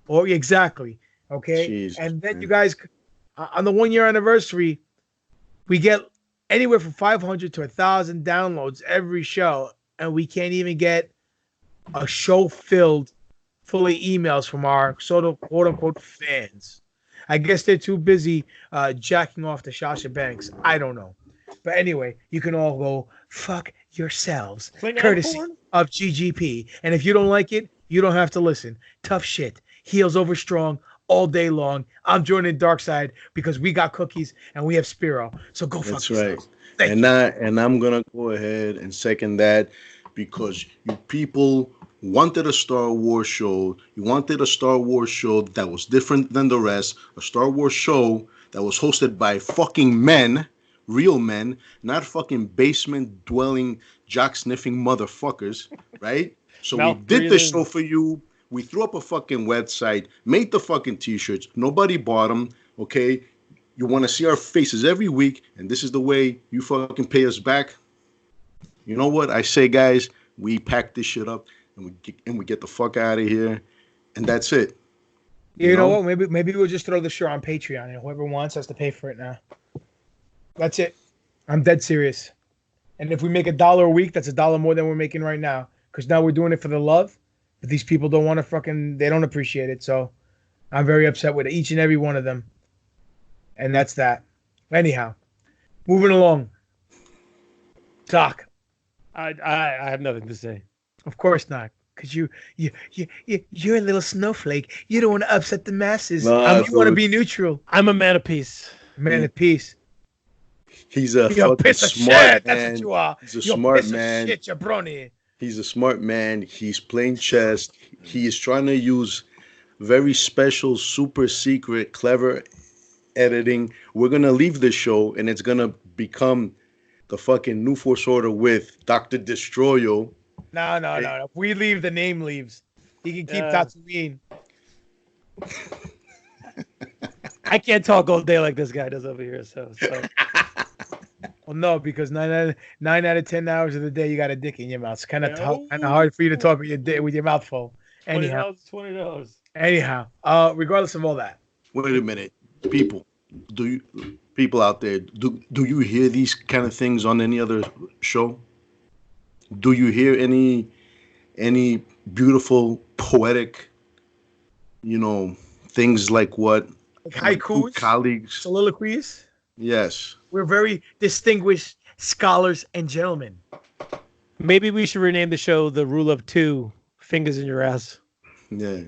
Or exactly. Okay. Jeez, and then you guys, on the 1 year anniversary, we get anywhere from 500 to 1,000 downloads every show, and we can't even get a show full of emails from our sort of quote unquote fans. I guess they're too busy jacking off to Sasha Banks. I don't know. But anyway, you can all go fuck yourselves, courtesy of GGP. And if you don't like it, you don't have to listen. Tough shit. Heels over strong all day long. I'm joining Darkside because we got cookies and we have Spiro. So go fuck yourselves. Right. And I'm gonna go ahead and second that, because you people wanted a Star Wars show. You wanted a Star Wars show that was different than the rest. A Star Wars show that was hosted by fucking men, real men, not fucking basement dwelling, jock sniffing motherfuckers, right? So we did the show for you. We threw up a fucking website, made the fucking t-shirts. Nobody bought them, okay? You want to see our faces every week, and this is the way you fucking pay us back? You know what? I say, guys, we pack this shit up, and we get the fuck out of here, and that's it. You know what? Maybe we'll just throw the show on Patreon, and whoever wants has to pay for it now. That's it. I'm dead serious. And if we make $1 a week, that's $1 more than we're making right now, because now we're doing it for the love. But these people don't want to they don't appreciate it. So I'm very upset with each and every one of them. And that's that. Anyhow, moving along. Doc. I have nothing to say. Of course not. Because you're a little snowflake. You don't want to upset the masses. You want to be neutral. I'm a man of peace. Man of peace. He's a fucking smart man. That's what you are. He's a smart man. Shit, jabroni. He's a smart man. He's playing chess. He is trying to use very special, super secret, clever editing. We're going to leave this show, and it's going to become the fucking New Force Order with Dr. Destroyo. No. If we leave, the name leaves. He can keep TaTOYine. I can't talk all day like this guy does over here. So. Well, no, because nine out of 10 hours of the day you got a dick in your mouth. It's kind of tough, No. kind of hard for you to talk with your dick with your mouth full. Anyhow, $20. Regardless of all that, Wait a minute, people. Do you people out there do you hear these kind of things on any other show? Do you hear any beautiful poetic, things like what like my two haikus, colleagues? soliloquies. Yes. We're very distinguished scholars and gentlemen. Maybe we should rename the show The Rule of Two, Fingers in Your Ass. Yeah,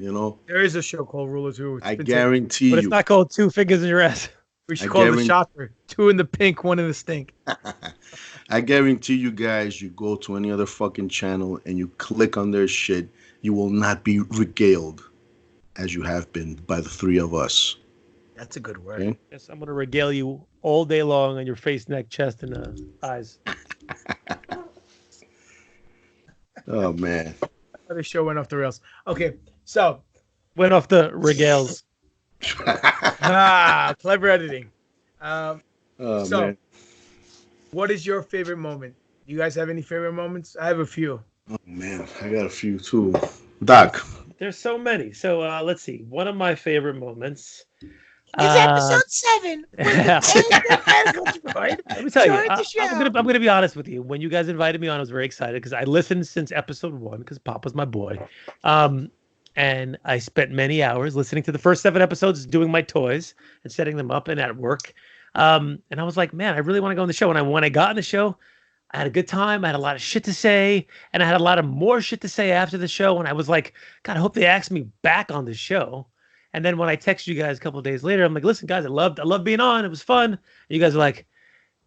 There is a show called Rule of Two. I guarantee But it's you. not called Two Fingers in Your Ass. We should I call it the guarantee- shot for 2 in the pink, 1 in the stink. I guarantee you guys, you go to any other fucking channel and you click on their shit, you will not be regaled as you have been by the three of us. That's a good word. Okay? Yes, I'm going to regale you all day long on your face, neck, chest, and eyes. Oh man. The show went off the rails. Okay, so Went off the regales. clever editing. Oh So, man. what is your favorite moment? Do you guys have any favorite moments? I have a few. Oh man, I got a few too. Doc. There's so many. So let's see. One of my favorite moments. It's episode 7. Let me tell you, I'm gonna be honest with you. When you guys invited me on, I was very excited because I listened since episode 1 because Pop was my boy, and I spent many hours listening to the first 7 episodes, doing my toys and setting them up and at work. And I was like, man, I really want to go on the show. And when I got on the show, I had a good time. I had a lot of shit to say, and I had a lot of more shit to say after the show. And I was like, God, I hope they ask me back on the show. And then when I texted you guys a couple of days later, I'm like, listen, guys, I loved being on. It was fun. And you guys are like,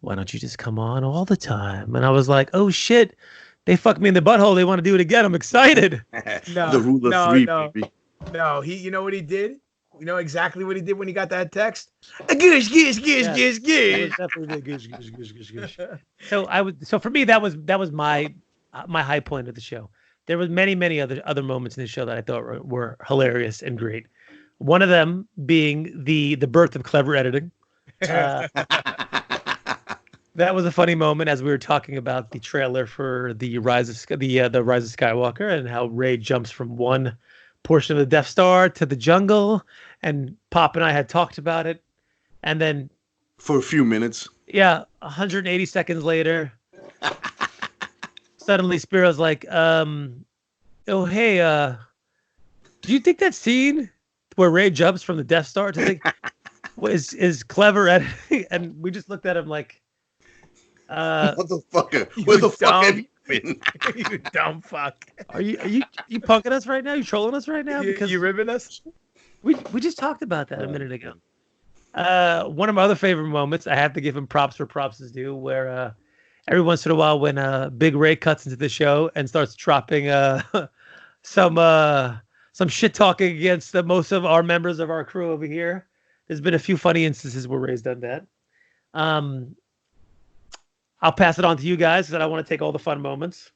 why don't you just come on all the time? And I was like, oh shit, they fucked me in the butthole. They want to do it again. I'm excited. The rule of three, baby. No, you know what he did? You know exactly what he did when he got that text? Goose. It was definitely the goose. So for me, that was my high point of the show. There was many other moments in the show that I thought were hilarious and great. One of them being the birth of clever editing. That was a funny moment as we were talking about the trailer for the Rise of Skywalker and how Rey jumps from one portion of the Death Star to the jungle, and Pop and I had talked about it, and then for a few minutes. Yeah, 180 seconds later, suddenly Spiro's like, "Oh hey, do you think that scene where Rey jumps from the Death Star to think is clever editing?" And we just looked at him like, "Motherfucker, where the fuck have you been? You dumb fuck. Are you punking us right now? You trolling us right now? Because you ribbing us? We just talked about that a minute ago. One of my other favorite moments, I have to give him props for props is due, where every once in a while when Big Ray cuts into the show and starts dropping some shit talking against most of our members of our crew over here. There's been a few funny instances where Ray's done that. I'll pass it on to you guys because I don't want to take all the fun moments.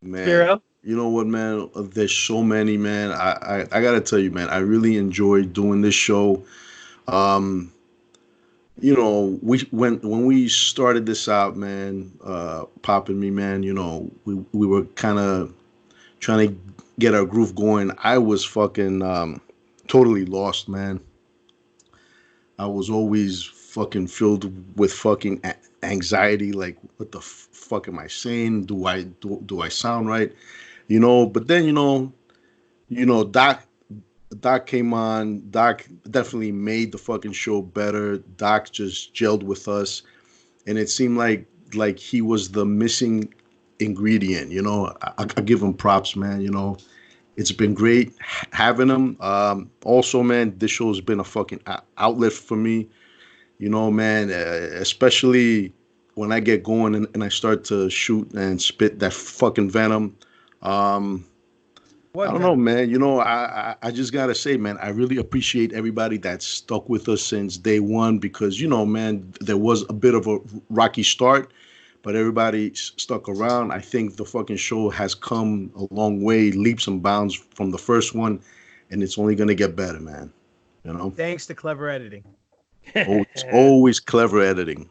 Man, Spiro? You know what, man? There's so many, man. I gotta tell you, man. I really enjoy doing this show. When we started this out, man, Pop and me, man. We were kind of trying to get our groove going. I was fucking totally lost, man. I was always fucking filled with fucking anxiety, like what the fuck am I saying? Do I sound right? But then Doc came on. Doc definitely made the fucking show better. Doc just gelled with us, and it seemed like he was the missing ingredient. I give him props, man. It's been great having him. Also, man, this show has been a fucking outlet for me. Man, especially when I get going and I start to shoot and spit that fucking venom. I don't know, man. I just gotta say, man, I really appreciate everybody that stuck with us since day one because, man, there was a bit of a rocky start, but everybody stuck around. I think the fucking show has come a long way, leaps and bounds from the first one, and it's only gonna get better, man. Thanks to clever editing. It's always clever editing.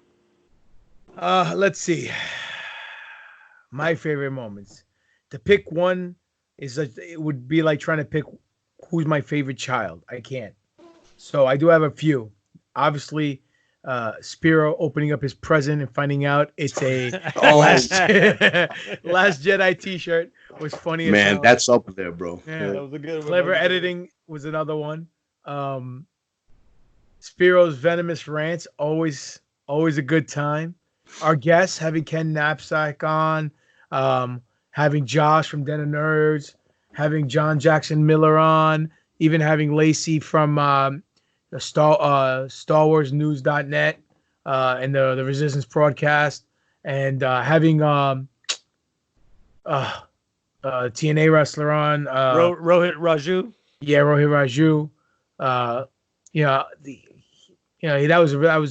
Let's see. My favorite moments. To pick one is it would be like trying to pick who's my favorite child. I can't. So I do have a few. Obviously, Spiro opening up his present and finding out it's a Last Jedi T-shirt was funny as Man, hell. that's up there, bro. Yeah, That was a good one. clever editing was another one. Spiro's venomous rants always a good time. Our guests having Ken Knapsack on, having Josh from Den of Nerds, having John Jackson Miller on, even having Lacey from the Star Wars News.net and the Resistance broadcast, and having TNA wrestler on Rohit Raju. Yeah, Rohit Raju.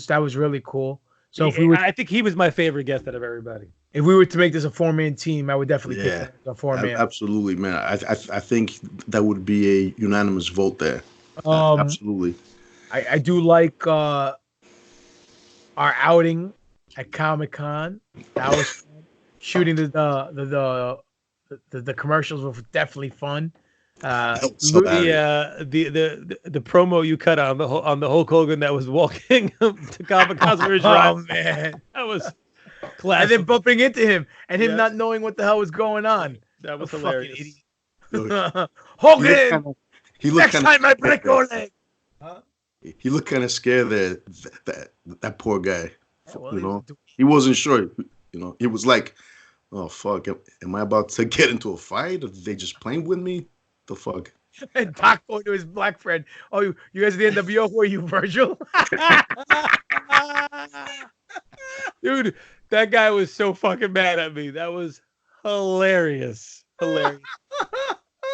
That was really cool. So I think he was my favorite guest out of everybody. If we were to make this a 4-man team, I would definitely pick a 4-man. Absolutely, man. I think that would be a unanimous vote there. Absolutely. I do like our outing at Comic-Con. That was fun. Shooting the commercials were definitely fun. The promo you cut on the Hulk Hogan that was walking to Comic-Con. Oh man, that was classic. And then bumping into him and him not knowing what the hell was going on. That was hilarious. Hogan, he looked next time I break your leg. Huh? He looked kind of scared there. That poor guy. Well, he wasn't sure. He was like, "Oh fuck, am I about to get into a fight? Are they just playing with me? The fuck?" And Doc going to his black friend. "Oh, you guys are the NWO? Who are you, Virgil?" Dude, that guy was so fucking mad at me. That was hilarious. How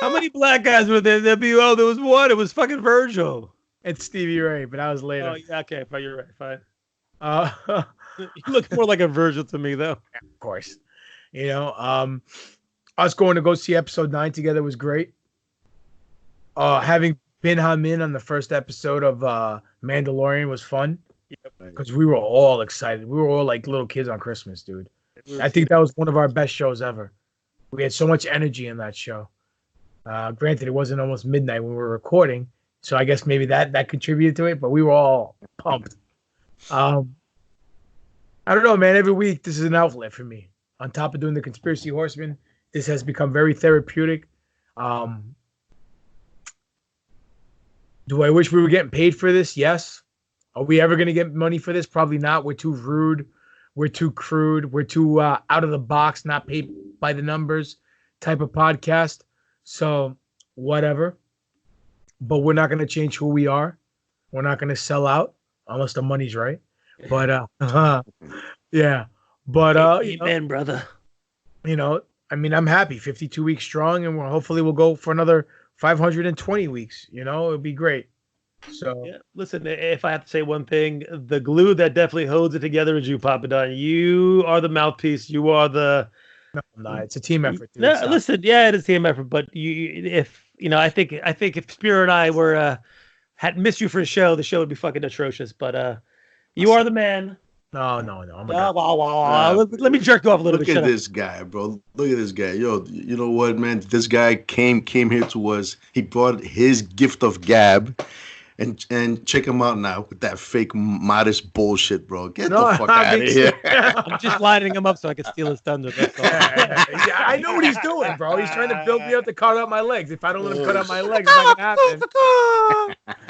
many black guys were there? NWO? There was one. It was fucking Virgil. It's Stevie Ray, but that was later. Oh, yeah, okay, fine, you're right. Fine. You look more like a Virgil to me, though. Yeah, of course. Us going to go see episode 9 together was great. Having Bin Hamin on the first episode of Mandalorian was fun. Because we were all excited. We were all like little kids on Christmas, dude. I think that was one of our best shows ever. We had so much energy in that show. Granted, it wasn't almost midnight when we were recording, so I guess maybe that contributed to it, but we were all pumped. I don't know, man. Every week, this is an outlet for me. On top of doing the Conspiracy Horseman, this has become very therapeutic. Do I wish we were getting paid for this? Yes. Are we ever going to get money for this? Probably not. We're too rude. We're too crude. We're too out of the box, not paid by the numbers type of podcast. So whatever. But we're not going to change who we are. We're not going to sell out unless the money's right. But yeah. But amen, brother. I'm happy. 52 weeks strong, and hopefully we'll go for another 520 weeks. It'll be great. So yeah, listen, if I have to say one thing, the glue that definitely holds it together is you, Papa Don. You are the mouthpiece. You are the. No, it's a team effort. Dude. No, listen, yeah, it is a team effort. But I think if Spiro and I had missed you for a show, the show would be fucking atrocious. But you are the man. No. I'm let me jerk you off a little bit. Look at this guy, bro. Look at this guy. Yo, you know what, man? This guy came here to us. He brought his gift of gab. And check him out now with that fake modest bullshit, bro. Get the fuck out of here. I'm just lining him up so I can steal his thunder. That's all. Yeah, I know what he's doing, bro. He's trying to build me up to cut out my legs. If I don't let him cut out my legs, it's not gonna happen.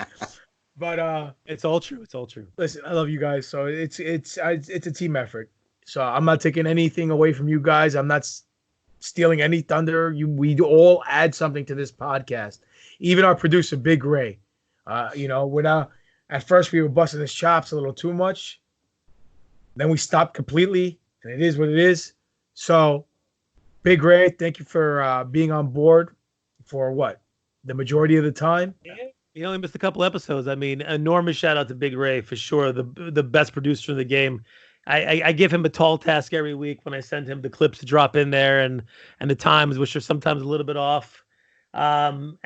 But it's all true. It's all true. Listen, I love you guys. So it's a team effort. So I'm not taking anything away from you guys. I'm not stealing any thunder. We all add something to this podcast. Even our producer, Big Ray. We're not. At first, we were busting his chops a little too much. Then we stopped completely, and it is what it is. So, Big Ray, thank you for being on board for the majority of the time. Yeah, you only missed a couple episodes. I mean, enormous shout out to Big Ray for sure, the best producer in the game. I give him a tall task every week when I send him the clips to drop in there and the times, which are sometimes a little bit off. And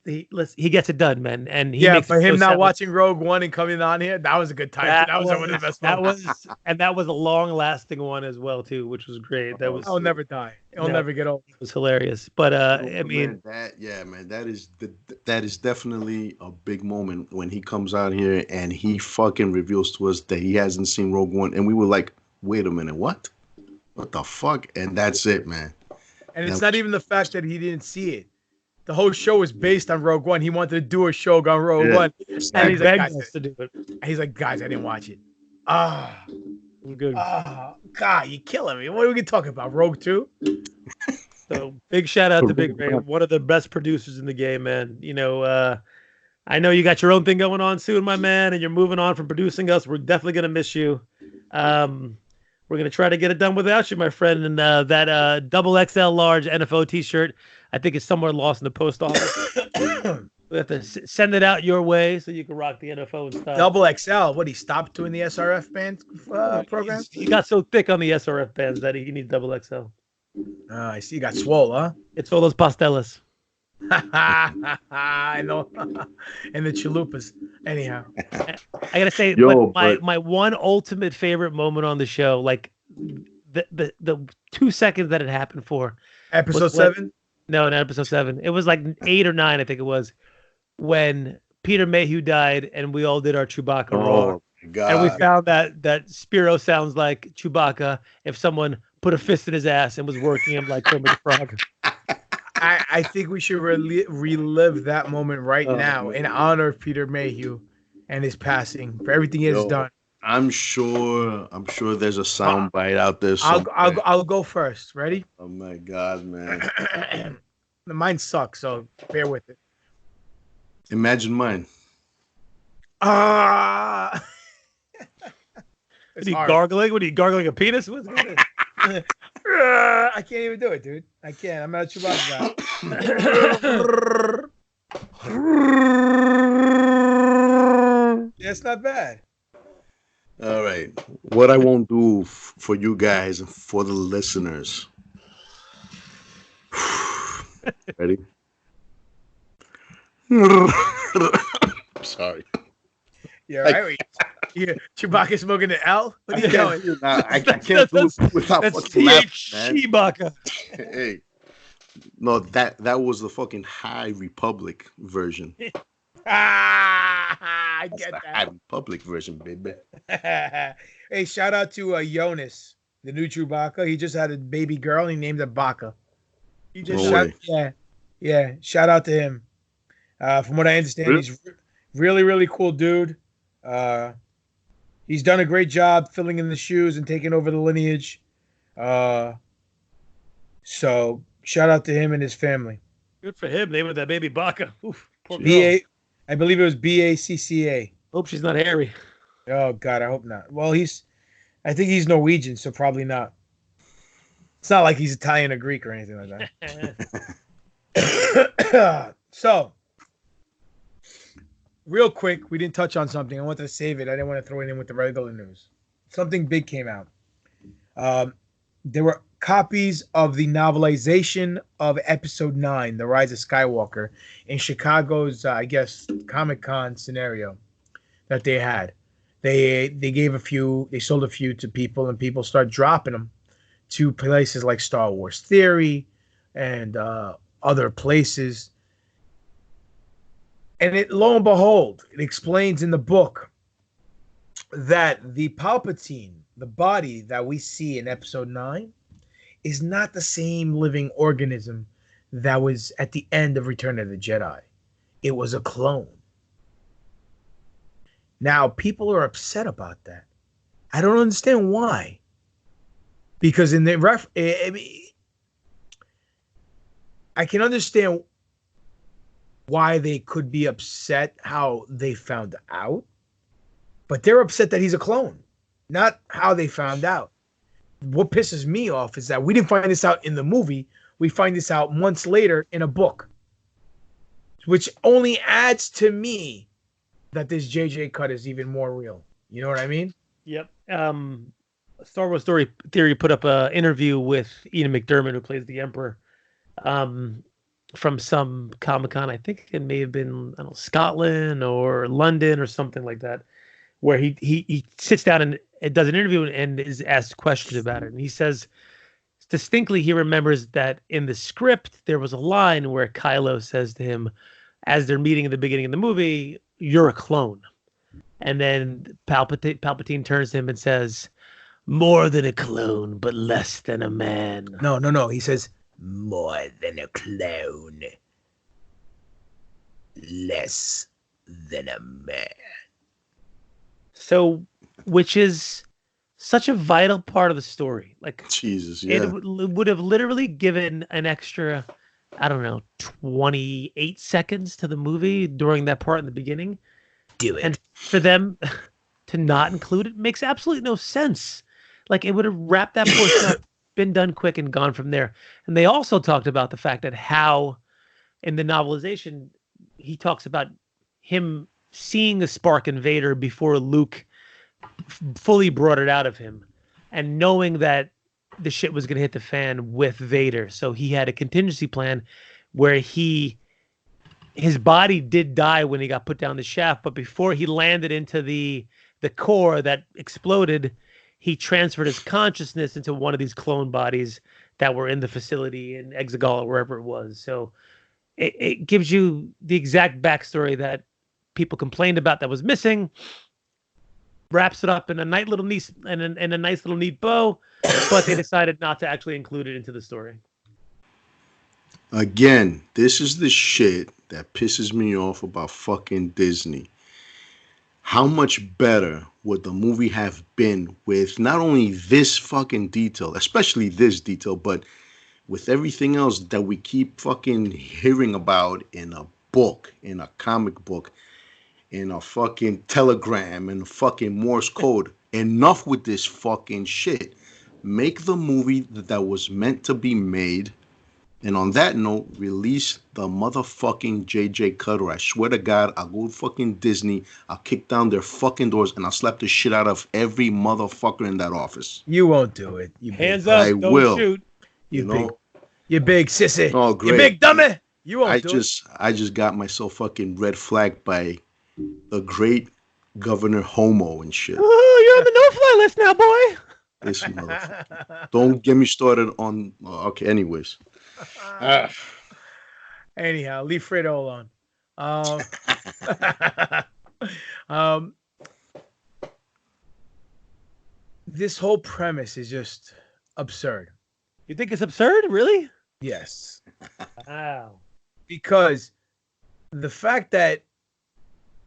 he gets it done, man. And he Yeah, makes for it him so not selling. watching Rogue One and coming on here, that was a good time. That was one of the best moments. That was a long-lasting one as well too, which was great. That was I'll never die. It'll no, never get old. it was hilarious. But I mean, man, that is definitely a big moment when he comes out here and he fucking reveals to us that he hasn't seen Rogue One, and we were like, wait a minute, what the fuck? And that's it, man. And it's not even the fact that he didn't see it. The whole show was based on Rogue One. He wanted to do a show on Rogue One, and he's like, guys, to do it. He's like, guys, I didn't watch it. Good. God, you're killing me. What are we gonna talk about? Rogue 2? So big shout out to Big Ray, one of the best producers in the game, man. You know, I know you got your own thing going on soon, my man, and you're moving on from producing us. We're definitely gonna miss you. We're gonna try to get it done without you, my friend. And that double XL large NFO T-shirt, I think it's somewhere lost in the post office. We have to send it out your way so you can rock the NFO and stuff. Double XL. What, he stopped doing the SRF band program? He got so thick on the SRF bands that he needs double XL. I see. You got swole, huh? It's all those pastelas. I know. And the chalupas. Anyhow, I gotta say, my one ultimate favorite moment on the show, like the 2 seconds that it happened for. Episode 7? No, not episode 7. It was like 8 or 9, I think it was, when Peter Mayhew died and we all did our Chewbacca roar. My God. And we found that Spiro sounds like Chewbacca if someone put a fist in his ass and was working him like Kermit the Frog. I think we should relive that moment right now in honor of Peter Mayhew and his passing, for everything he has done. I'm sure there's a sound bite out there. I'll go first. Ready? Oh my God, man. Mine sucks, so bear with it. Imagine mine. What are you gargling? What are you gargling a penis? What's going on? I can't even do it, dude. I can't. I'm not a Chewbacca guy. Yeah, it's not bad. All right. What I won't do for you guys and for the listeners. Ready? Sorry. Yeah, right. Yeah, Chewbacca smoking an L. What are you doing? I can't do it without fucking laughing, man. Chewbacca. Hey, no, that was the fucking High Republic version. I get that. High Republic version, baby. Hey, shout out to Jonas, the new Chewbacca. He just had a baby girl and he named her Baka. He just yeah. Shout out to him. From what I understand, he's really, really cool dude. He's done a great job filling in the shoes and taking over the lineage. So shout out to him and his family. Good for him. Name of that baby Baka. Oof, poor girl. I believe it was Bacca. Hope she's not hairy. Oh God, I hope not. Well, I think he's Norwegian, so probably not. It's not like he's Italian or Greek or anything like that. So, real quick, we didn't touch on something. I wanted to save it. I didn't want to throw it in with the regular news. Something big came out. There were copies of the novelization of Episode 9, The Rise of Skywalker, in Chicago's, I guess, Comic-Con scenario that they had. They sold a few to people, and people start dropping them to places like Star Wars Theory and other places. And lo and behold, it explains in the book that the Palatine, the body that we see in Episode 9, is not the same living organism that was at the end of Return of the Jedi. It was a clone. Now, people are upset about that. I don't understand why. Because in the I can understand why they could be upset how they found out, but they're upset that he's a clone, not how they found out. What pisses me off is that we didn't find this out in the movie. We find this out months later in a book, which only adds to me that this JJ cut is even more real. You know what I mean? Yep. Star Wars Theory put up an interview with Ian McDermott, who plays the Emperor. from some Comic-Con. I think it may have been, I don't know, Scotland or London or something like that, where he sits down and does an interview and is asked questions about it. And he says distinctly he remembers that in the script there was a line where Kylo says to him, as they're meeting at the beginning of the movie, "You're a clone." And then Palpatine turns to him and says, "More than a clone, but less than a man." No. He says, "More than a clone, less than a man." So, which is such a vital part of the story. Like, Jesus, yeah. it would have literally given an extra, I don't know, 28 seconds to the movie during that part in the beginning. Do it. And for them to not include it makes absolutely no sense. Like, it would have wrapped that portion up, been done quick, and gone from there. And they also talked about the fact that how, in the novelization, he talks about him seeing a spark in Vader before Luke fully brought it out of him, and knowing that the shit was going to hit the fan with Vader. So he had a contingency plan where his body did die when he got put down the shaft, but before he landed into the core that exploded, he transferred his consciousness into one of these clone bodies that were in the facility in Exegol or wherever it was. So it gives you the exact backstory that people complained about that was missing, wraps it up in a nice little neat bow, but they decided not to actually include it into the story. Again, this is the shit that pisses me off about fucking Disney. How much better would the movie have been with not only this fucking detail, especially this detail, but with everything else that we keep fucking hearing about in a book, in a comic book, in a fucking telegram, in a fucking Morse code. Enough with this fucking shit. Make the movie that was meant to be made. And on that note, release the motherfucking JJ Cutter. I swear to God, I'll go fucking Disney. I'll kick down their fucking doors and I'll slap the shit out of every motherfucker in that office. You won't do it. You Hands up, don't will. Shoot. You big sissy. Oh, great. You big dummy. You won't do it. I just got myself fucking red flagged by the great Governor Homo and shit. Oh, you're on the no-fly list now, boy. This motherfucker. Don't get me started on... okay, anyways. Anyhow, leave Fredo alone. This whole premise is just absurd. You think it's absurd? Really? Yes. Wow. Because the fact that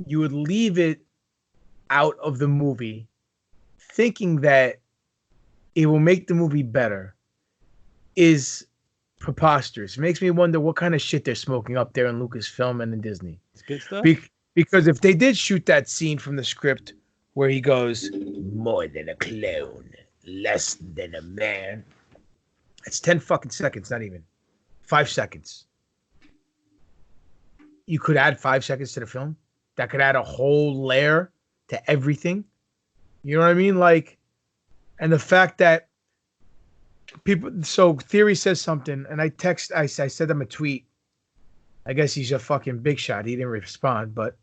you would leave it out of the movie thinking that it will make the movie better is preposterous. It makes me wonder what kind of shit they're smoking up there in Lucasfilm and in Disney. It's good stuff. Because if they did shoot that scene from the script where he goes, "More than a clone, less than a man," it's 10 fucking seconds, not even 5 seconds. You could add 5 seconds to the film. That could add a whole layer to everything. You know what I mean? Like, and the fact that people, so Theory says something, and I sent him a tweet. I guess he's a fucking big shot. He didn't respond, but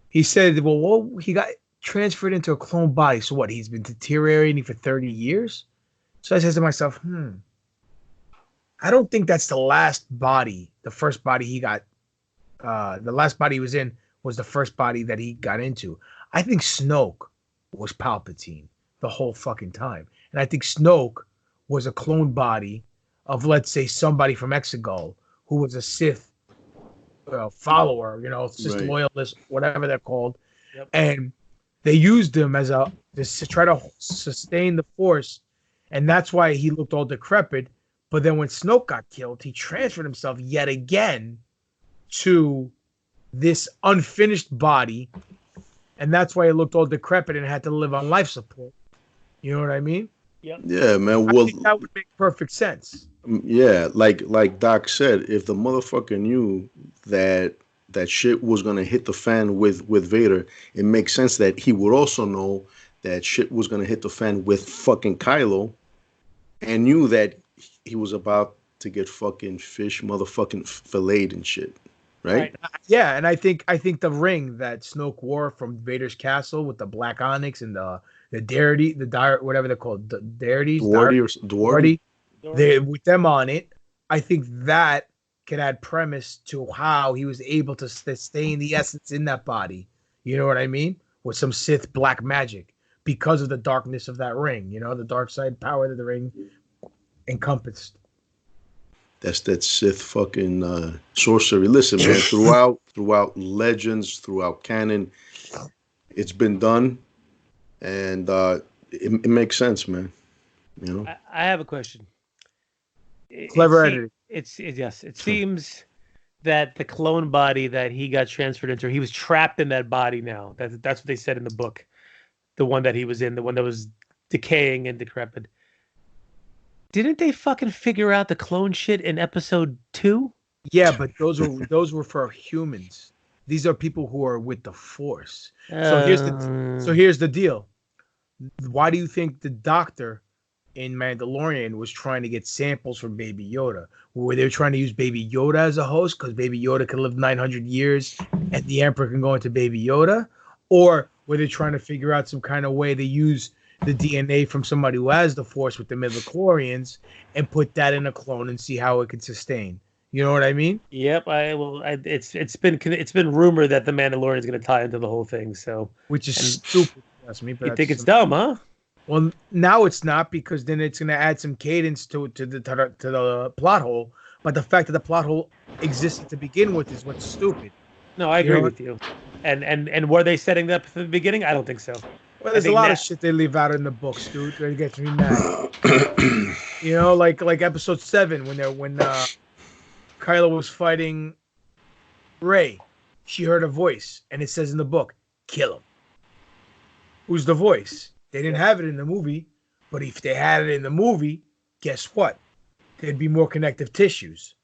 he said, well, he got transferred into a clone body. So what? He's been deteriorating for 30 years? So I said to myself, I don't think that's the last body, the first body he got. The last body he was in was the first body that he got into. I think Snoke was Palpatine the whole fucking time. And I think Snoke was a clone body of, let's say, somebody from Exegol who was a Sith follower, Sith loyalist, whatever they're called. Yep. And they used him as to try to sustain the Force. And that's why he looked all decrepit. But then when Snoke got killed, he transferred himself yet again to this unfinished body, and that's why he looked all decrepit and had to live on life support. You know what I mean? Yep. Yeah, man. Well, I think that would make perfect sense. Yeah, like Doc said, if the motherfucker knew that shit was gonna hit the fan with Vader, it makes sense that he would also know that shit was gonna hit the fan with fucking Kylo, and knew that he was about to get fucking fish motherfucking filleted and shit, right? Yeah, and I think the ring that Snoke wore from Vader's castle with the black onyx and the Darity, whatever they're called, the Darities, Dwardy. They with them on it. I think that could add premise to how he was able to sustain the essence in that body. You know what I mean? With some Sith black magic because of the darkness of that ring. You know, the dark side power that the ring encompassed. That's that Sith fucking sorcery. Listen, man, throughout legends, throughout canon, it's been done, and it makes sense, man. You know. I have a question. Clever editing. It seems that the clone body that he got transferred into, he was trapped in that body now. That's what they said in the book. The one that he was in, the one that was decaying and decrepit. Didn't they fucking figure out the clone shit in episode 2? Yeah, but those were for humans. These are people who are with the Force. So here's the deal. Why do you think the Doctor in Mandalorian was trying to get samples from Baby Yoda? Were they trying to use Baby Yoda as a host because Baby Yoda could live 900 years and the Emperor can go into Baby Yoda? Or were they trying to figure out some kind of way to use the DNA from somebody who has the Force with the midichlorians and put that in a clone and see how it could sustain? You know what I mean? Yep. It's been rumored that the Mandalorian is going to tie into the whole thing. So, which is stupid. Trust me. But you think it's dumb, huh? Well, now it's not, because then it's going to add some cadence to the plot hole. But the fact that the plot hole existed to begin with is what's stupid. No, I agree with you. And were they setting that up from the beginning? I don't think so. Well, there's a lot of shit they leave out in the books, dude. That gets me mad. You know, like episode 7 when Kylo was fighting Rey. She heard a voice, and it says in the book, "Kill him." Who's the voice? They didn't have it in the movie, but if they had it in the movie, guess what? There'd be more connective tissues.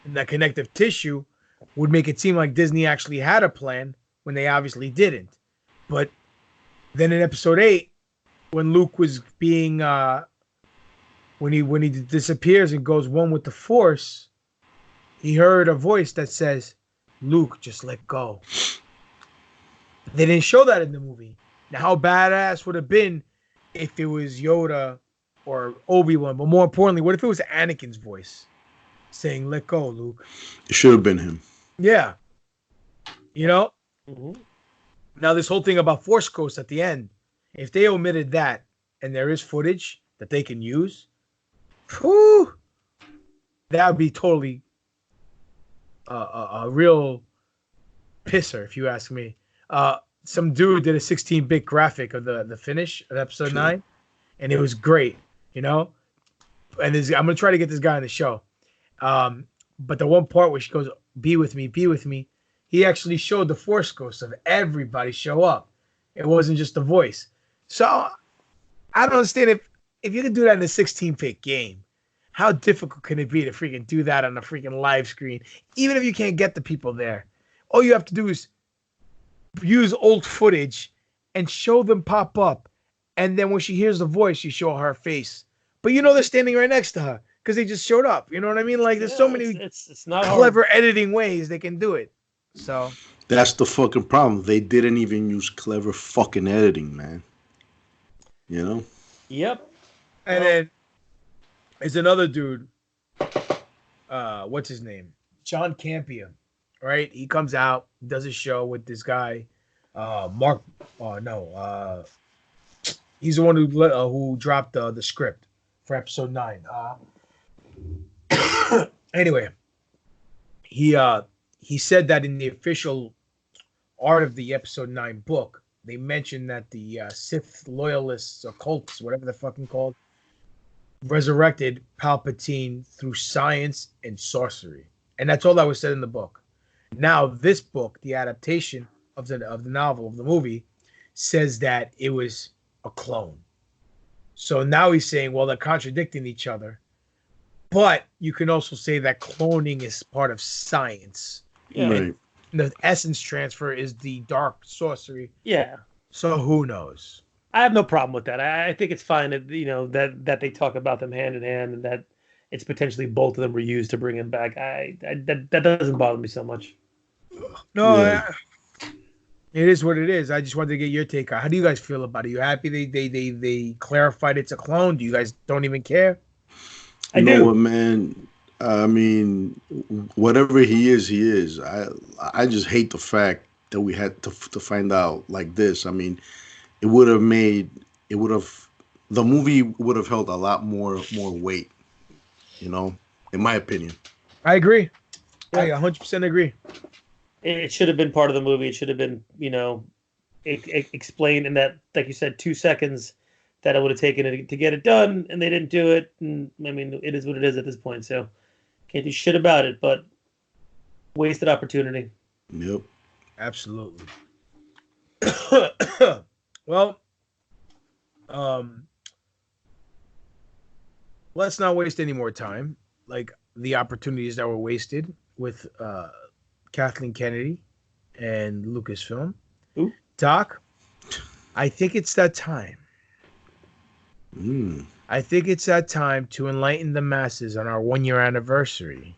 And that connective tissue would make it seem like Disney actually had a plan when they obviously didn't. But then in episode 8, when Luke was being when he disappears and goes one with the Force, he heard a voice that says, "Luke, just let go." They didn't show that in the movie. Now, how badass would it have been if it was Yoda or Obi Wan? But more importantly, what if it was Anakin's voice saying, "Let go, Luke"? It should have been him. Yeah. You know? Mm-hmm. Now, this whole thing about Force Ghosts at the end, if they omitted that and there is footage that they can use, whew, that would be totally a real pisser, if you ask me. Some dude did a 16-bit graphic of the finish of episode 9, and it was great, you know? And I'm going to try to get this guy on the show. But the one part where she goes, be with me, he actually showed the Force Ghosts of everybody show up. It wasn't just the voice. So I don't understand if you can do that in a 16-bit game, how difficult can it be to freaking do that on a freaking live screen? Even if you can't get the people there, all you have to do is use old footage and show them pop up. And then when she hears the voice, you show her face. But you know they're standing right next to her because they just showed up. You know what I mean? Like there's so many it's not clever editing ways they can do it. So that's the fucking problem. They didn't even use clever fucking editing, man. You know? Yep. And then there's another dude. What's his name? John Campea. Right? He comes out, does a show with this guy, Mark. He's the one who dropped the script for episode 9. Anyway, he said that in the official art of the episode 9 book, they mentioned that the Sith loyalists or cults, whatever they're fucking called, resurrected Palpatine through science and sorcery, and that's all that was said in the book. Now, this book, the adaptation of the novel, of the movie, says that it was a clone. So now he's saying, well, they're contradicting each other. But you can also say that cloning is part of science. Yeah. Right. The essence transfer is the dark sorcery. Yeah. So who knows? I have no problem with that. I think it's fine that that they talk about them hand in hand, and that it's potentially both of them were used to bring him back. That doesn't bother me so much. No, Yeah. it is what it is. I just wanted to get your take. How do you guys feel about it? You happy they clarified it's a clone? Do you guys don't even care? You know what, man? I mean, whatever he is, he is. I just hate the fact that we had to find out like this. I mean, the movie would have held a lot more weight, in my opinion. I agree. I 100% agree. It should have been part of the movie. It should have been, explained in that, like you said, 2 seconds that it would have taken to get it done, and they didn't do it. And I mean, it is what it is at this point. So can't do shit about it, but wasted opportunity. Yep. Absolutely. Well, let's not waste any more time. Like the opportunities that were wasted with Kathleen Kennedy and Lucasfilm. Ooh. Doc, I think it's that time. I think it's that time to enlighten the masses on our 1-year anniversary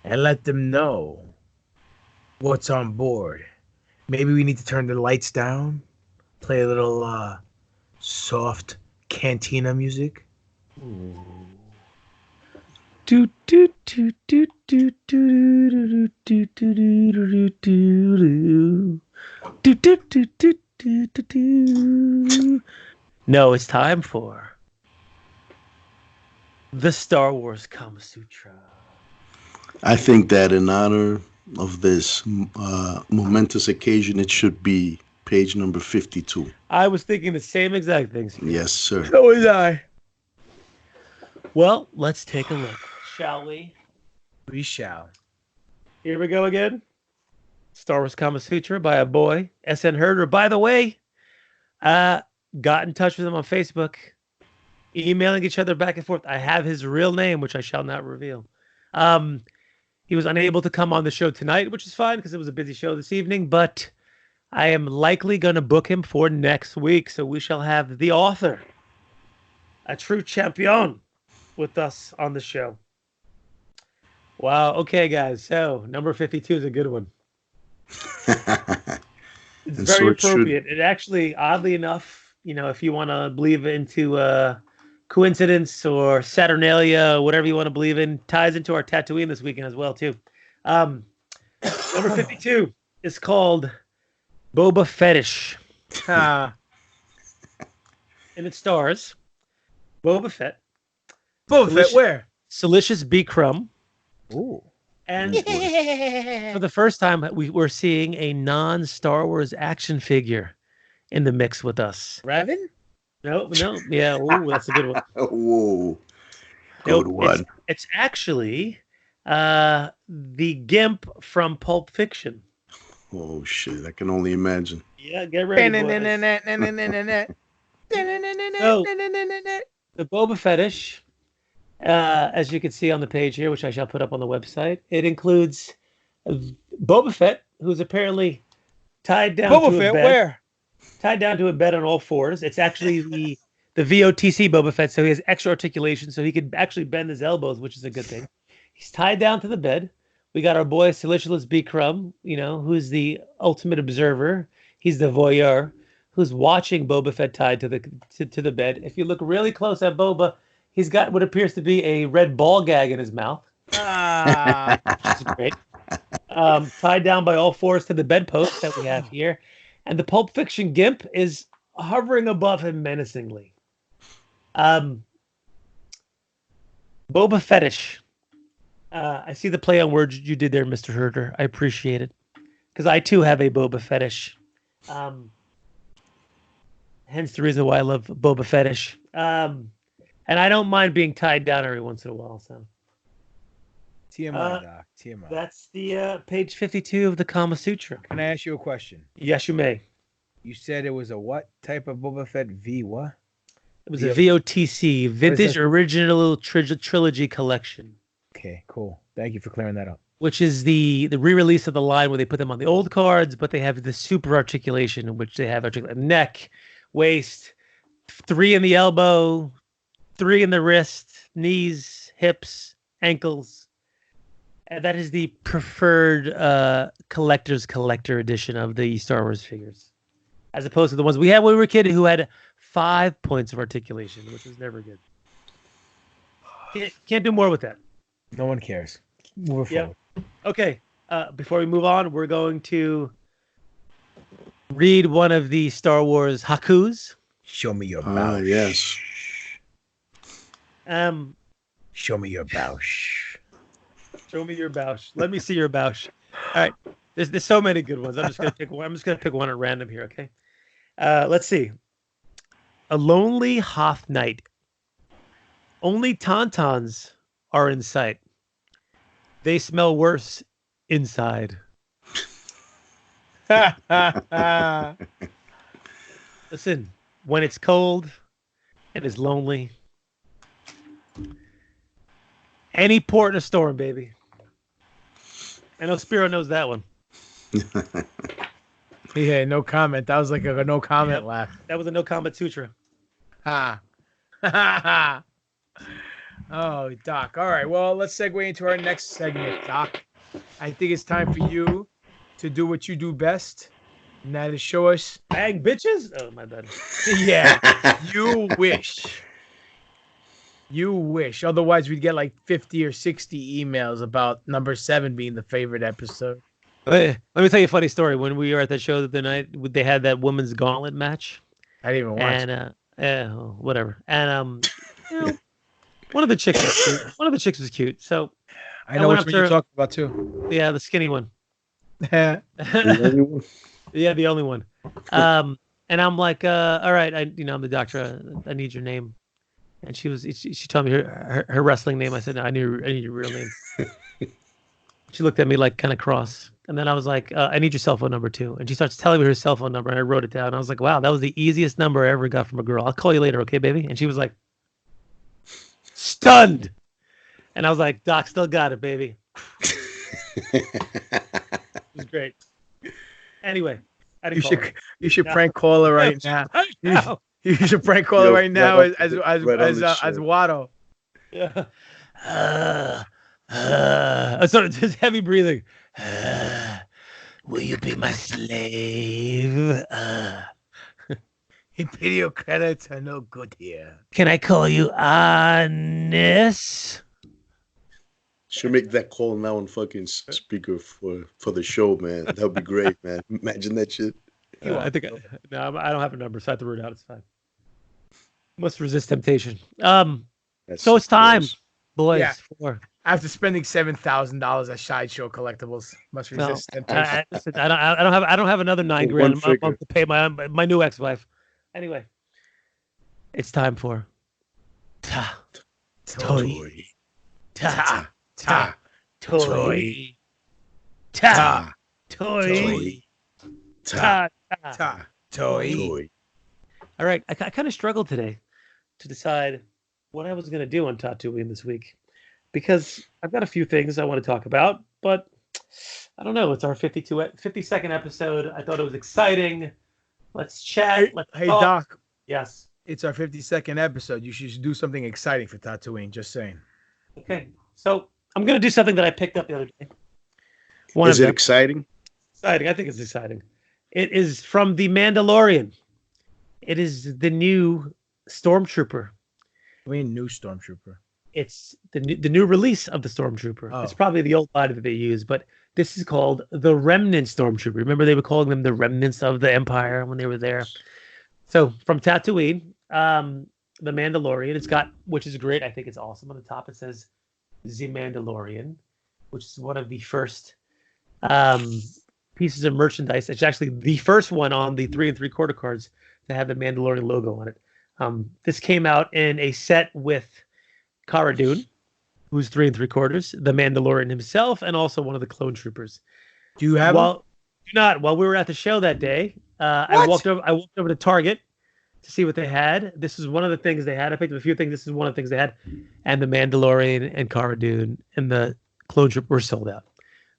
and let them know what's on board. Maybe we need to turn the lights down, play a little soft cantina music. Do do do do do do do do do do do. No, it's time for the Star Wars Kama Sutra. I think that in honor of this momentous occasion, it should be page number 52. I was thinking the same exact things. Yes, sir. So was I. Well, let's take a look, shall we? We shall. Here we go again. Star Wars Kama Sutra by a boy, SN Herder. By the way, got in touch with him on Facebook, emailing each other back and forth. I have his real name, which I shall not reveal. He was unable to come on the show tonight, which is fine because it was a busy show this evening, but I am likely going to book him for next week. So we shall have the author, a true champion, with us on the show. Wow. Okay, guys. So number 52 is a good one. It's very appropriate. It actually, oddly enough, if you want to believe into coincidence or Saturnalia, whatever you want to believe in, ties into our TaTOYine this weekend as well, too. Number 52 is called Boba Fetish. And it stars Boba Fett. Boba Fett, where? Salicious B. Crumb. Ooh. And for the first time, we're seeing a non-Star Wars action figure in the mix with us. Raven? No. Yeah, ooh, that's a good one. Whoa. Good one. It's actually the Gimp from Pulp Fiction. Oh, shit. I can only imagine. Yeah, get ready, boys. So, the Boba Fetish, as you can see on the page here, which I shall put up on the website, it includes Boba Fett, who's apparently tied down to a bed. Where? Tied down to a bed on all fours. It's actually the VOTC Boba Fett, so he has extra articulation, so he could actually bend his elbows, which is a good thing. He's tied down to the bed. We got our boy Salicious B. Crumb, who's the ultimate observer. He's the voyeur who's watching Boba Fett tied to the bed. If you look really close at Boba, he's got what appears to be a red ball gag in his mouth. Which is great. Tied down by all fours to the bedpost that we have here. And the Pulp Fiction Gimp is hovering above him menacingly. Boba Fetish. I see the play on words you did there, Mr. Herder. I appreciate it. Because I, too, have a Boba Fetish. Hence the reason why I love Boba Fetish. And I don't mind being tied down every once in a while. So TMI, Doc. TMI. That's the page 52 of the Kama Sutra. Can I ask you a question? Yes, you may. You said it was a what type of Boba Fett? What? It was a VOTC, Vintage Original Trilogy Collection. Okay, cool. Thank you for clearing that up. Which is the re-release of the line where they put them on the old cards, but they have the super articulation in which they have neck, waist, 3 in the elbow, 3 in the wrist, knees, hips, ankles. And that is the preferred collector's collector edition of the Star Wars figures, as opposed to the ones we had when we were a kid who had 5 points of articulation, which was never good. Can't do more with that. No one cares. Move forward. Okay. Before we move on, we're going to read one of the Star Wars haikus. Show me your bausch. Yes. Show me your bausch. Show me your bausch. Let me see your bausch. All right. There's so many good ones. I'm just gonna pick one. I'm just gonna pick one at random here. Okay. Let's see. A lonely Hoth night. Only tauntauns are in sight. They smell worse inside. Listen, when it's cold and it's lonely, any port in a storm, baby. I know Spiro knows that one. Yeah, no comment. That was like a no comment laugh. That was a no comment sutra. Ha. Oh, Doc. All right. Well, let's segue into our next segment, Doc. I think it's time for you to do what you do best, and that is show us. Bang bitches? Oh, my bad. Yeah. You wish. You wish. Otherwise, we'd get like 50 or 60 emails about number 7 being the favorite episode. Let me tell you a funny story. When we were at that show the other night, they had that women's gauntlet match. I didn't even watch it. Whatever. And you know, one of the chicks was cute. So I know which one you're talking about too. Yeah, the skinny one. The only one? Yeah, the only one. And I'm like, all right, I'm the doctor. I need your name. And she told me her wrestling name. I said, no, I need your real name. She looked at me like kind of cross. And then I was like, I need your cell phone number too. And she starts telling me her cell phone number, and I wrote it down. I was like, wow, that was the easiest number I ever got from a girl. I'll call you later, okay, baby? And she was like, stunned. And I was like, Doc, still got it, baby. It was great. Anyway, you should prank call her right now. You should prank call her right now as Watto. Yeah. So just heavy breathing. Will you be my slave? Imperial credits are no good here. Can I call you Anis? Should make that call now on fucking speaker for the show, man. That would be great, man. Imagine that shit. I think I don't have a number, so I have to root out. It's fine. Must resist temptation. So it's time, boys. Yeah. For after spending $7,000 at Sideshow Collectibles, must resist temptation. I don't have another $9,000 a month to pay my new ex-wife. Anyway, it's time for TaTOYine. TaTOYine. TaTOYine. All right, I kind of struggled today to decide what I was going to do on TaTOYine this week, because I've got a few things I want to talk about, but I don't know. It's our 52nd episode. I thought it was exciting. Let's chat. Let's talk. Doc. Yes. It's our 52nd episode. You should do something exciting for TaTOYine. Just saying. Okay. So I'm going to do something that I picked up the other day. Is it exciting? Exciting. I think it's exciting. It is from The Mandalorian. It is the new Stormtrooper. I mean, new Stormtrooper. It's the new release of the Stormtrooper. Oh. It's probably the old body that they use, but this is called the Remnant Stormtrooper. Remember they were calling them the remnants of the Empire when they were there. So from Tatooine, the Mandalorian, it's got, which is great. I think it's awesome. On the top it says The Mandalorian, which is one of the first pieces of merchandise. It's actually the first one on the 3 3/4 cards to have the Mandalorian logo on it. This came out in a set with Cara Dune, who's 3 3/4, the Mandalorian himself, and also one of the clone troopers. Do you have them? Do not. While we were at the show that day, I walked over to Target to see what they had. This is one of the things they had. I picked up a few things. This is one of the things they had. And the Mandalorian and Cara Dune and the clone trooper were sold out.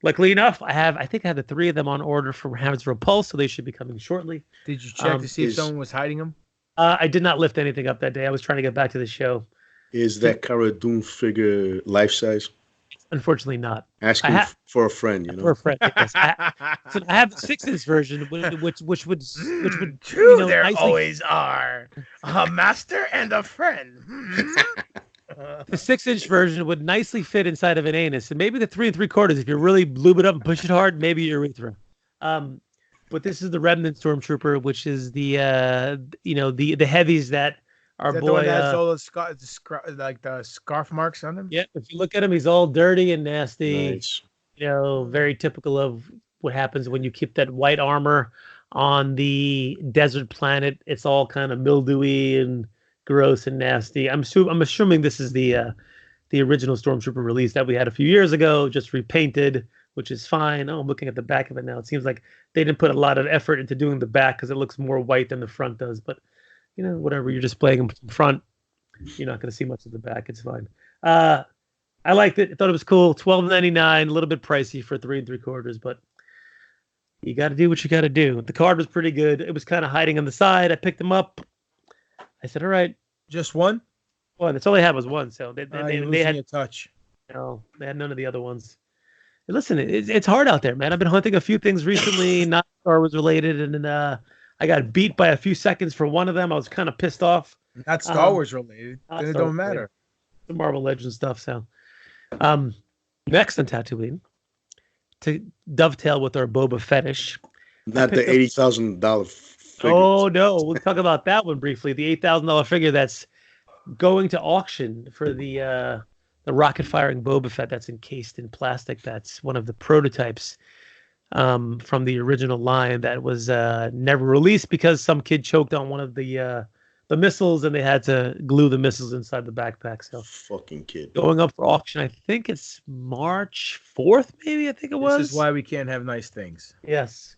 Luckily enough, I think I have the 3 of them on order from Hammer's Repulse, so they should be coming shortly. Did you check to see if someone was hiding them? I did not lift anything up that day. I was trying to get back to the show. Is that Cara Dune figure life size? Unfortunately, not. Asking for a friend, For a friend, yes. So I have the 6-inch version, which would true. There nicely... always are a master and a friend. The 6-inch version would nicely fit inside of an anus, and maybe the 3 3/4 if you really lube it up and push it hard, maybe your urethra. But this is the Remnant Stormtrooper, which is the the heavies that our boy. The one that has all the scarf marks on him. Yeah, if you look at him, he's all dirty and nasty. Nice. Very typical of what happens when you keep that white armor on the desert planet. It's all kind of mildewy and gross and nasty. I'm assuming this is the original Stormtrooper release that we had a few years ago, just repainted, which is fine. Oh, I'm looking at the back of it now. It seems like they didn't put a lot of effort into doing the back because it looks more white than the front does. But whatever, you're displaying them from front, you're not going to see much of the back. It's fine. I liked it. I thought it was cool. $12.99, a little bit pricey for 3 3/4, but you got to do what you got to do. The card was pretty good. It was kind of hiding on the side. I picked them up. I said, all right. Just one? One. That's all they had was one. So they had a touch. They had none of the other ones. Listen, it's hard out there, man. I've been hunting a few things recently, not Star Wars related, and then I got beat by a few seconds for one of them. I was kind of pissed off. Not Star Wars related. Then it don't matter. The Marvel Legends stuff. So, next on TaTOYine, to dovetail with our Boba fetish. Not the $80,000 figure. Oh no, we'll talk about that one briefly. The $8,000 figure that's going to auction for the rocket firing Boba Fett that's encased in plastic. That's one of the prototypes from the original line that was never released because some kid choked on one of the missiles and they had to glue the missiles inside the backpack. So fucking kid. Going up for auction, I think it's March 4th, maybe. I think it was. This is why we can't have nice things. Yes.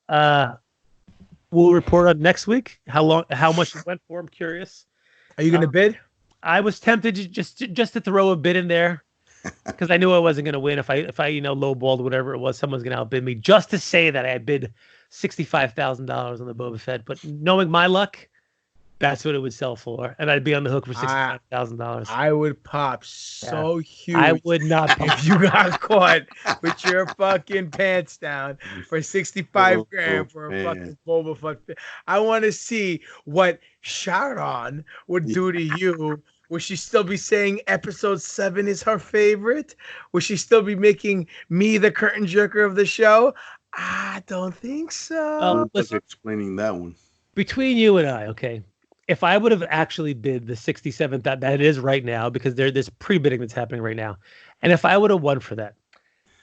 We'll report on next week how much it went for. I'm curious. Are you going to bid? I was tempted to just to throw a bid in there because I knew I wasn't going to win. If I lowballed whatever it was, someone's going to outbid me. Just to say that I bid $65,000 on the Boba Fett, but knowing my luck, that's what it would sell for, and I'd be on the hook for $65,000. I would pop so huge. I would not if you got caught with your fucking pants down for $65,000 for a fucking Boba Fett. I want to see what Sharon would do to you. Would she still be saying episode 7 is her favorite? Would she still be making me the curtain jerker of the show? I don't think so. Listen, explaining that one. Between you and I, okay. If I would have actually bid the 67 that it is right now, because there's pre-bidding that's happening right now, and if I would have won for that,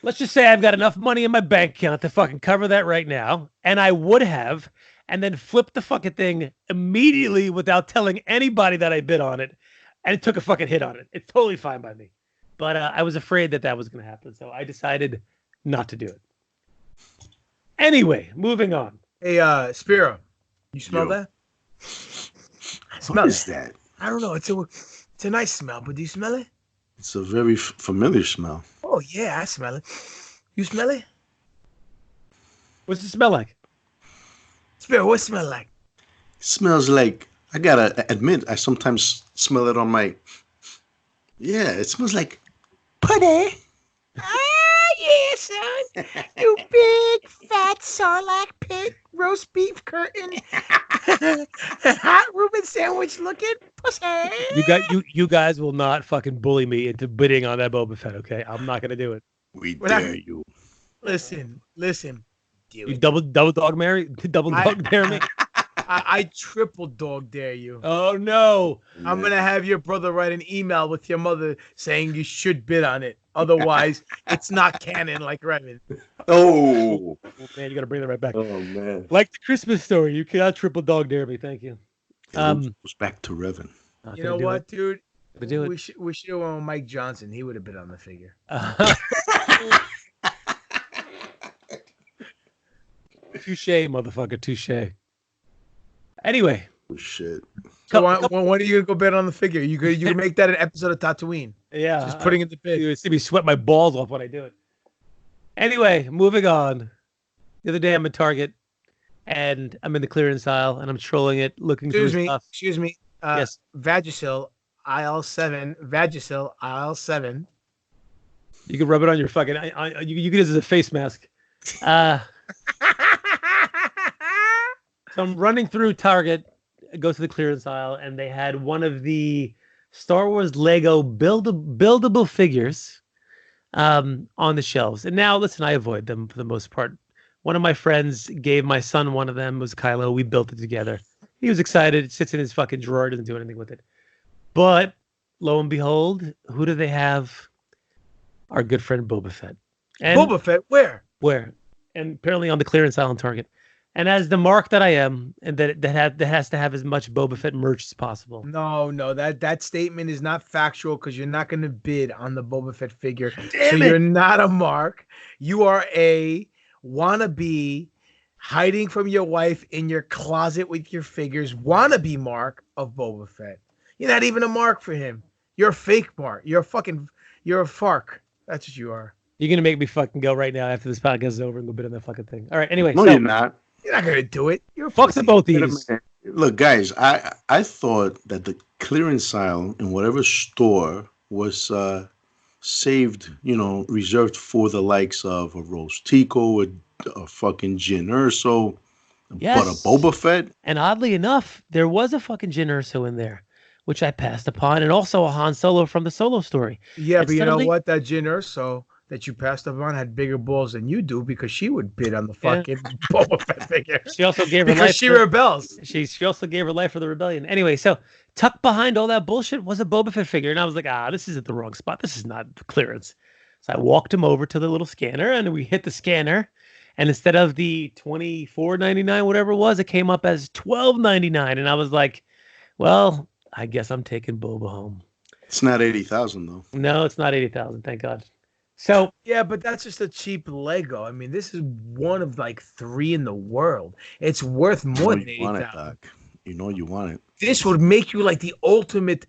let's just say I've got enough money in my bank account to fucking cover that right now, and I would have, and then flipped the fucking thing immediately without telling anybody that I bid on it, and it took a fucking hit on it. It's totally fine by me. But I was afraid that was going to happen, so I decided not to do it. Anyway, moving on. Hey, Spiro, you smell that? What is that? I don't know. It's a nice smell, but do you smell it? It's a very familiar smell. Oh yeah, I smell it. You smell it? What's it smell like? Spiro, what it smell like? It smells like, I gotta admit, I sometimes smell it on my. Yeah, it smells like putty. Yeah, son. You big fat Sarlacc pit roast beef curtain. Hot Reuben sandwich looking pussy. You guys will not fucking bully me into bidding on that Boba Fett, okay? I'm not gonna do it. We dare you. Listen. You double dog dare me? I triple dog dare you. Oh no! I'm gonna have your brother write an email with your mother saying you should bid on it. Otherwise, it's not canon like Revan. Oh man, you gotta bring that right back. Oh man! Like the Christmas story, you cannot triple dog dare me. Thank you. It goes back to Revan. You know what, dude? Do it. We should have went with Mike Johnson. He would have been on the figure. Touche, motherfucker. Touche. Anyway. Oh, shit. So when are you gonna go bet on the figure? You can make that an episode of TaTOYine. Yeah. Just putting in the bid. You see me sweat my balls off when I do it. Anyway, moving on. The other day I'm at Target and I'm in the clearance aisle and I'm trolling it, looking through stuff. Excuse me. Yes. Vagisil, aisle 7, Vagisil, aisle 7. You can rub it on your fucking. You can use it as a face mask. So I'm running through Target, go to the clearance aisle, and they had one of the Star Wars Lego buildable figures on the shelves. And now, listen, I avoid them for the most part. One of my friends gave my son one of them. It was Kylo. We built it together. He was excited. It sits in his fucking drawer. Doesn't do anything with it. But lo and behold, who do they have? Our good friend Boba Fett. And Boba Fett, where? Where? And apparently on the clearance aisle on Target. And as the mark that I am, and that has to have as much Boba Fett merch as possible. No, that statement is not factual because you're not going to bid on the Boba Fett figure. Damn it. You're not a mark. You are a wannabe hiding from your wife in your closet with your figures. Wannabe mark of Boba Fett. You're not even a mark for him. You're a fake mark. You're a fark. That's what you are. You're going to make me fucking go right now after this podcast is over and go bid on that fucking thing. All right, anyway. No, you're not. You're not going to do it. You're fucks to both these. Look, guys, I thought that the clearance aisle in whatever store was saved, reserved for the likes of a Rose Tico, a fucking Jyn Erso, yes. But a Boba Fett. And oddly enough, there was a fucking Jyn Erso in there, which I passed upon, and also a Han Solo from the Solo story. Yeah, but you know what? That Jyn Erso that you passed upon had bigger balls than you do because she would bid on the fucking Boba Fett figure. She also gave her life because she rebels. She also gave her life for the rebellion. Anyway, so tucked behind all that bullshit was a Boba Fett figure, and I was like, this is at the wrong spot. This is not clearance. So I walked him over to the little scanner, and we hit the scanner, and instead of the $24.99, whatever it was, it came up as $12.99, and I was like, well, I guess I'm taking Boba home. It's not 80,000 though. No, it's not 80,000. Thank God. So yeah, but that's just a cheap Lego. I mean, this is one of like 3 in the world. It's worth more than 80,000. You know you want it. This would make you like the ultimate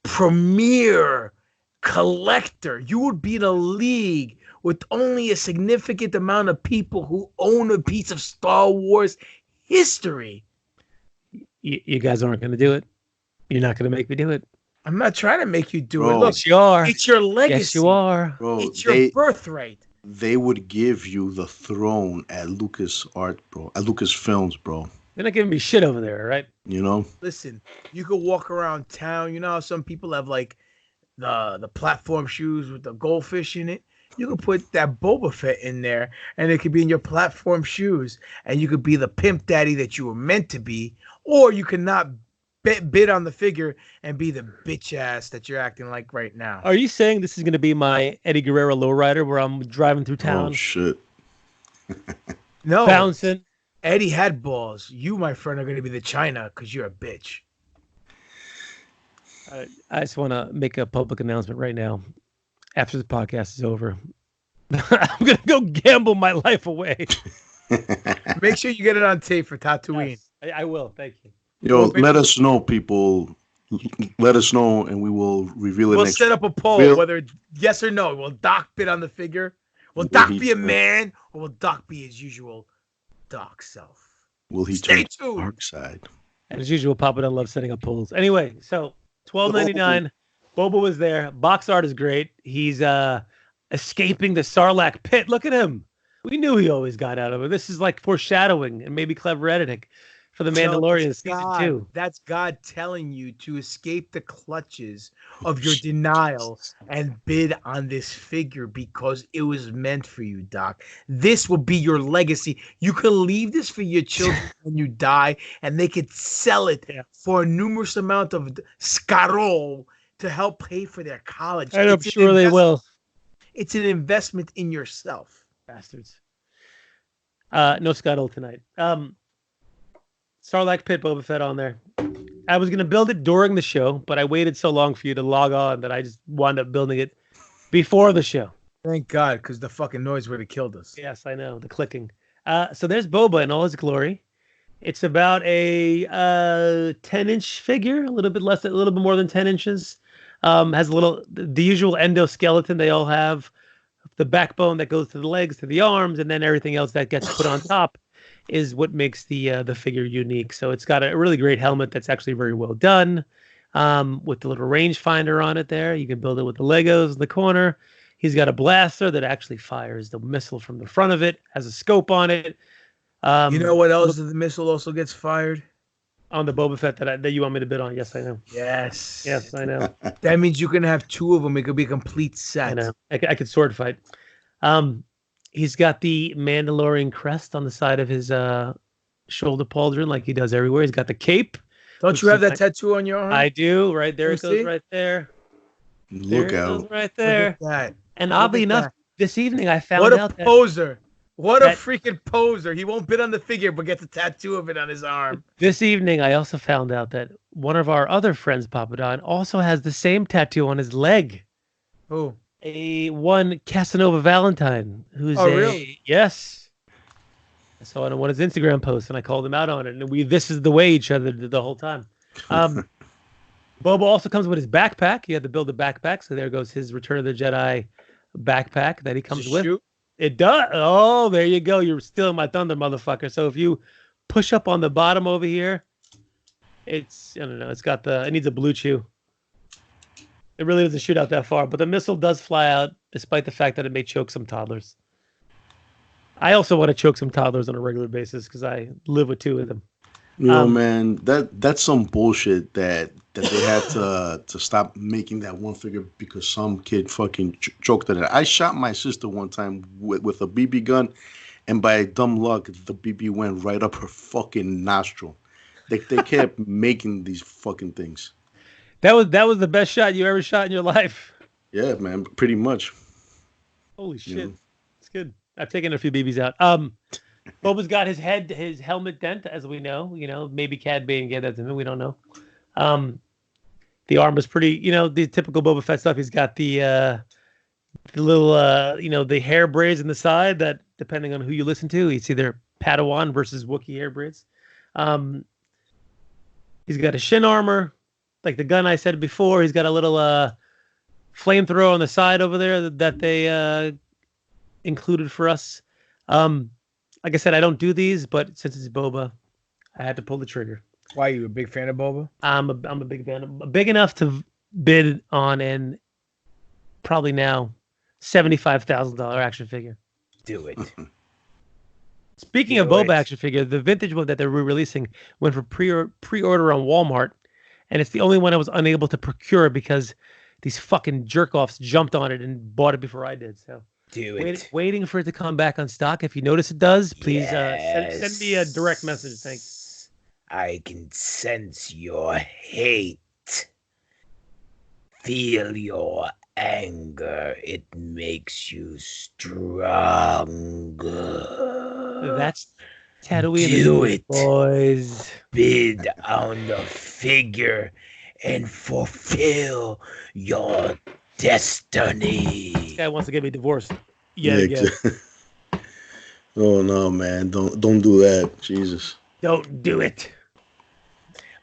premier collector. You would be in a league with only a significant amount of people who own a piece of Star Wars history. You guys aren't going to do it. You're not going to make me do it. I'm not trying to make you do Bro, it. Look, yes, you are. It's your legacy. Yes, you are. Bro, it's your birthright. They would give you the throne at Lucas Art, bro. At Lucas Films, bro. They're not giving me shit over there, right? Listen, you could walk around town. You know how some people have like the platform shoes with the goldfish in it? You could put that Boba Fett in there, and it could be in your platform shoes, and you could be the pimp daddy that you were meant to be, or you could not bid on the figure and be the bitch ass that you're acting like right now. Are you saying this is going to be my Eddie Guerrero lowrider where I'm driving through town? Oh, shit. No. Bouncing. Eddie had balls. You, my friend, are going to be the China because you're a bitch. I just want to make a public announcement right now. After the podcast is over, I'm going to go gamble my life away. Make sure you get it on tape for TaTOYine. Yes, I will. Thank you. Yo, let us know, people. Let us know, and we will reveal it. We'll set up a poll whether yes or no. Will Doc bid on the figure? Will Doc be a man, or will Doc be his usual Doc self? Will he Stay turn tuned. dark side? And as usual, Papa doesn't love setting up polls. Anyway, so $12.99. Boba was there. Box art is great. He's escaping the Sarlacc pit. Look at him. We knew he always got out of it. This is like foreshadowing and maybe clever editing for The Mandalorian season 2. That's God telling you to escape the clutches of your denial and bid on this figure because it was meant for you, Doc. This will be your legacy. You can leave this for your children when you die, and they could sell it for a numerous amount of scarol to help pay for their college. And I'm sure they will. It's an investment in yourself. Bastards. No scuttle tonight. Sarlacc pit Boba Fett on there. I was going to build it during the show, but I waited so long for you to log on that I just wound up building it before the show. Thank God, because the fucking noise would have killed us. Yes, I know. The clicking. So there's Boba in all his glory. It's about a 10-inch figure, a little bit more than 10 inches. Has the usual endoskeleton they all have, the backbone that goes to the legs, to the arms, and then everything else that gets put on top is what makes the figure unique. So it's got a really great helmet that's actually very well done. with the little rangefinder on it there. You can build it with the Legos in the corner. He's got a blaster that actually fires the missile from the front of it, has a scope on it. You know what else? The missile also gets fired? On the Boba Fett that you want me to bid on. Yes, I know. Yes, I know. That means you can have two of them. It could be a complete set. I know. I could sword fight. He's got the Mandalorian crest on the side of his shoulder pauldron, like he does everywhere. He's got the cape. Don't you have that tattoo on your arm? I do. Right there, it goes right there. Look out! Right there. Look at that. And oddly enough, this evening I found out that... What a poser. What a freaking poser. He won't bid on the figure, but gets a tattoo of it on his arm. This evening, I also found out that one of our other friends, Papadon, also has the same tattoo on his leg. Who? One Casanova Valentine, who's really? Yes. I saw it on one of his Instagram posts, and I called him out on it, and this is the way each other the whole time. Boba also comes with his backpack. He had to build a backpack, so there goes his Return of the Jedi backpack that he comes with. Shoot? It does. Oh, there you go. You're stealing my thunder, motherfucker. So if you push up on the bottom over here, I don't know. It needs a blue chew. It really doesn't shoot out that far, but the missile does fly out, despite the fact that it may choke some toddlers. I also want to choke some toddlers on a regular basis because I live with two of them. You know, man, that's some bullshit that they had to stop making that one figure because some kid fucking choked at it. I shot my sister one time with a BB gun, and by dumb luck, the BB went right up her fucking nostril. They kept making these fucking things. That was the best shot you ever shot in your life. Yeah, man, pretty much. Holy shit, it's good. I've taken a few BBs out. Boba's got his helmet dent, as we know. You know, maybe Cad Bane gave that to him. We don't know. The arm is pretty, the typical Boba Fett stuff. He's got the little, the hair braids in the side that, depending on who you listen to, it's either Padawan versus Wookiee hair braids. He's got a shin armor, like the gun I said before. He's got a little flamethrower on the side over there that they included for us. Like I said, I don't do these, but since it's Boba, I had to pull the trigger. Why, you a big fan of Boba? I'm a big fan. Big enough to bid on an probably now $75,000 action figure. Do it. Speaking of Boba action figure, the vintage one that they're re-releasing went for pre-order on Walmart, and it's the only one I was unable to procure because these fucking jerk-offs jumped on it and bought it before I did. So. Do it. Waiting for it to come back on stock. If you notice it does, please send me a direct message. Thanks. I can sense your hate. Feel your anger. It makes you stronger. That's TaTOYine. Do it, boys. Bid on the figure and fulfill your destiny. This guy wants to get me divorced. Again. Oh no, man! Don't do that, Jesus! Don't do it.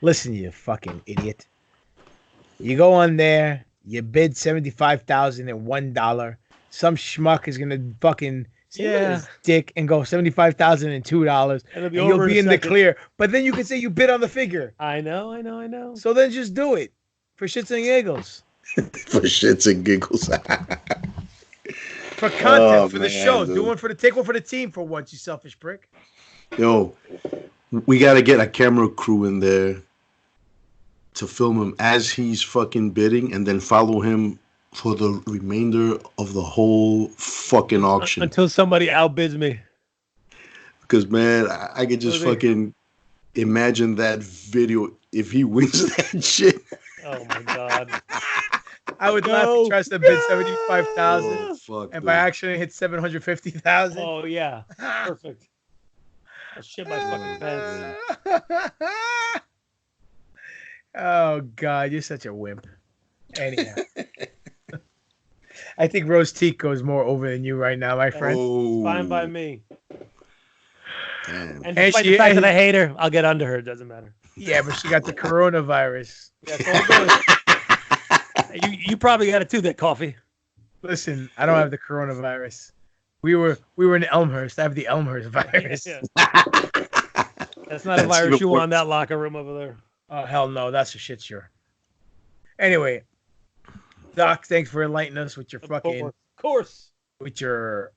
Listen, you fucking idiot. You go on there, you bid $75,001. Some schmuck is gonna fucking his dick and go $75,002, and you'll be in the clear. But then you can say you bid on the figure. I know. So then just do it for shits and giggles. For shits and giggles. For content, for the show. Dude. Take one for the team for once, you selfish prick. Yo, we got to get a camera crew in there to film him as he's fucking bidding and then follow him for the remainder of the whole fucking auction. Until somebody outbids me. Because, man, I could just fucking imagine that video if he wins that shit. Oh, my God. I would laugh to trust to bid 75,000 and by accident hit 750,000. Oh yeah, perfect. I shit my fucking pants. Oh God, you're such a wimp. Anyhow, I think Rose Teak goes more over than you right now, my friend. Oh. Fine by me. Damn. And despite the fact that I hate her, I'll get under her. It doesn't matter. Yeah, but she got the coronavirus. That's all good. You probably got it too, that coffee. Listen, I don't have the coronavirus. We were in Elmhurst. I have the Elmhurst virus. Yeah. That's not a virus you want in that locker room over there. Oh hell no, that's a shit sure. Anyway, Doc, thanks for enlightening us with your Of course. with your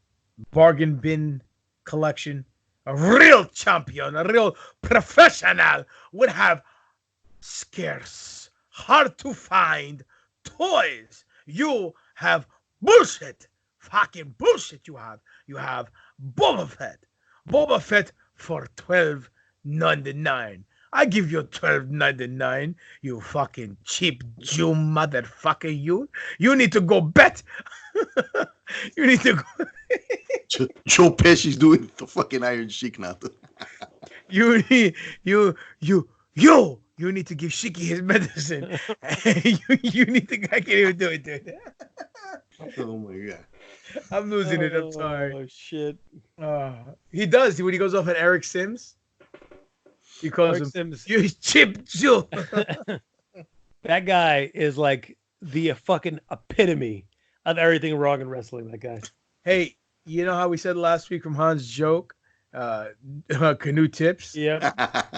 bargain bin collection. A real champion, a real professional would have scarce, hard to find toys. You have bullshit. Fucking bullshit you have. You have Boba Fett. Boba Fett for $12.99. I give you $12.99, you fucking cheap Jew motherfucker. You need to go bet. You need to go. Joe Pesci's doing the fucking Iron Sheik now. You need to give Shiki his medicine. you need to. I can't even do it, dude. Oh my god. I'm losing it. I'm sorry. Oh shit. He does when he goes off at Eric Sims. He calls Eric him Sims. You cheap Jew. That guy is like the fucking epitome of everything wrong in wrestling. That guy. Hey, you know how we said last week from Hans' joke, canoe tips? Yeah.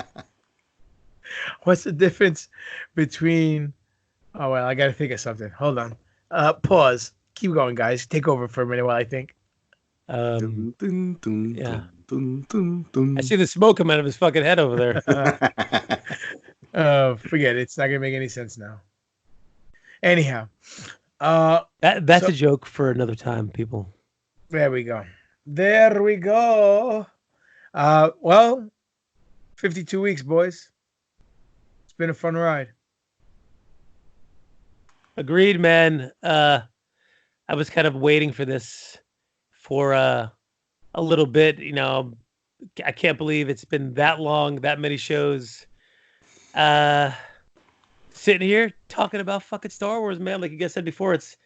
What's the difference between? Oh well, I gotta think of something. Hold on. Pause. Keep going, guys. Take over for a minute while I think. Yeah. I I see the smoke coming out of his fucking head over there. Forget it. It's not gonna make any sense now. Anyhow, That's a joke for another time, people. there we go. There we go. Well, 52 weeks, boys. It's been a fun ride. Agreed, man. I was kind of waiting for this for a little bit. You know, I can't believe it's been that long, that many shows. Sitting here talking about fucking Star Wars, man. Like you guys said before, it's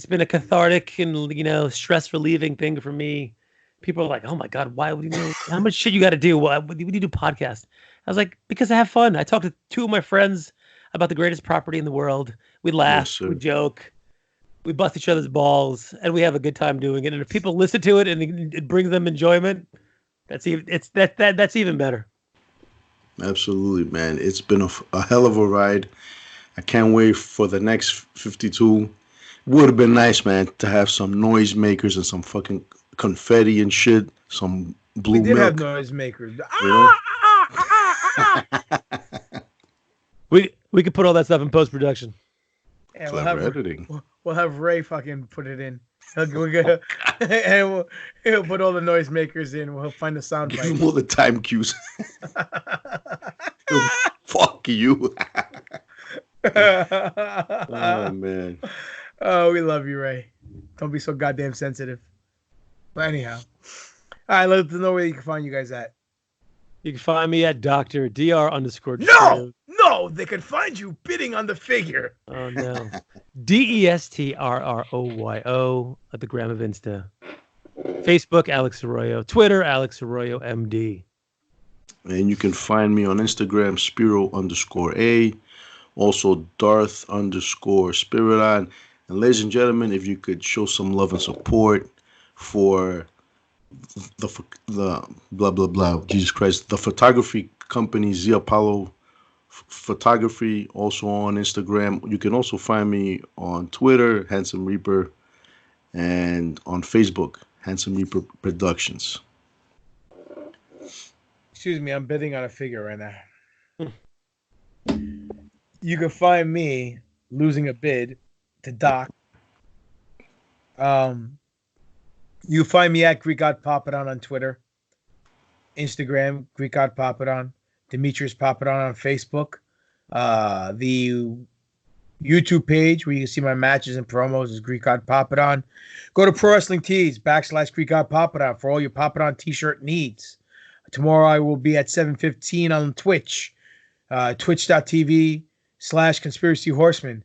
been a cathartic and stress relieving thing for me. People are like, "Oh my god, why would you? How much shit you got to do? Why would you do podcast?" I was like, "Because I have fun." I talked to two of my friends about the greatest property in the world. We laugh, we joke, we bust each other's balls, and we have a good time doing it. And if people listen to it and it brings them enjoyment, that's even better. Absolutely, man. It's been a hell of a ride. I can't wait for the next 52. Would have been nice, man, to have some noisemakers and some fucking confetti and shit. Some blue We did milk. have noisemakers. We could put all that stuff in post production. And Clever editing. We'll have Ray fucking put it in. And he'll put all the noisemakers in. We'll find the sound Give bite. him all the time cues. Fuck you. Oh, man. Oh, we love you, Ray. Don't be so goddamn sensitive. But anyhow. All right, let us know where you can find you guys at. You can find me at Dr. No, they can find you bidding on the figure. Oh no. DESTRROYO at the gram of Insta. Facebook, Alex Arroyo. Twitter, Alex Arroyo MD. And you can find me on Instagram, Spiro_A. Also, Darth_Spiridon. And ladies and gentlemen, if you could show some love and support for the blah, blah, blah, Jesus Christ, the photography company, Z Apollo Photography, also on Instagram. You can also find me on Twitter, Handsome Reaper, and on Facebook, Handsome Reaper Productions. Excuse me, I'm bidding on a figure right now. You can find me losing a bid to Doc. You find me at Greek God Papadon on Twitter, Instagram, Greek God Papadon, Demetrius Papadon on Facebook. The YouTube page where you can see my matches and promos is Greek God Papadon. Go to Pro Wrestling Tees / Greek God Papadon for all your Papadon t-shirt needs. Tomorrow I will be at 7:15 on Twitch, twitch.tv/Conspiracy Horseman.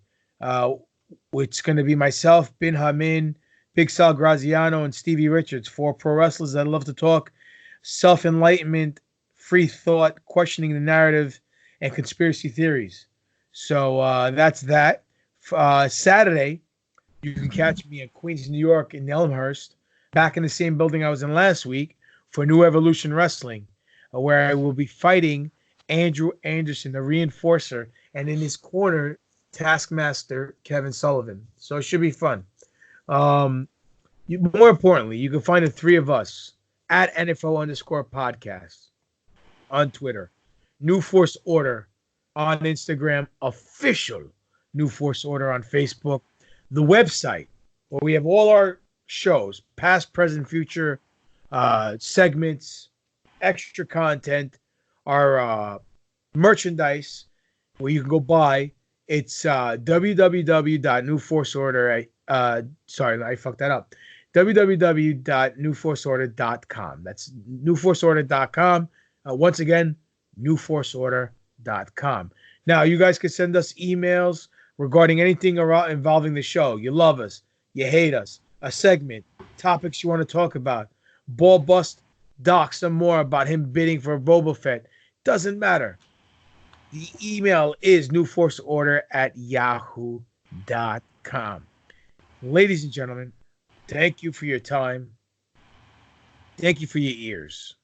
It's going to be myself, Bin Hamin, Big Sal Graziano, and Stevie Richards, 4 pro wrestlers that love to talk self-enlightenment, free thought, questioning the narrative, and conspiracy theories. So that's that. Saturday, you can catch me at Queens, New York in Elmhurst, back in the same building I was in last week for New Evolution Wrestling, where I will be fighting Andrew Anderson, the reinforcer, and in his corner, Taskmaster Kevin Sullivan. So it should be fun. More importantly, you can find the three of us at NFO_podcast on Twitter, New Force Order on Instagram, official New Force Order on Facebook, the website where we have all our shows, past, present, future, segments, extra content, our merchandise where you can go buy. It's www.newforceorder. Sorry, I fucked that up. www.newforceorder.com. That's newforceorder.com. Once again, newforceorder.com. Now, you guys can send us emails regarding anything involving the show. You love us. You hate us. A segment. Topics you want to talk about. Ball bust Doc some more about him bidding for Boba Fett. Doesn't matter. The email is newforceorder@yahoo.com. Ladies and gentlemen, thank you for your time. Thank you for your ears.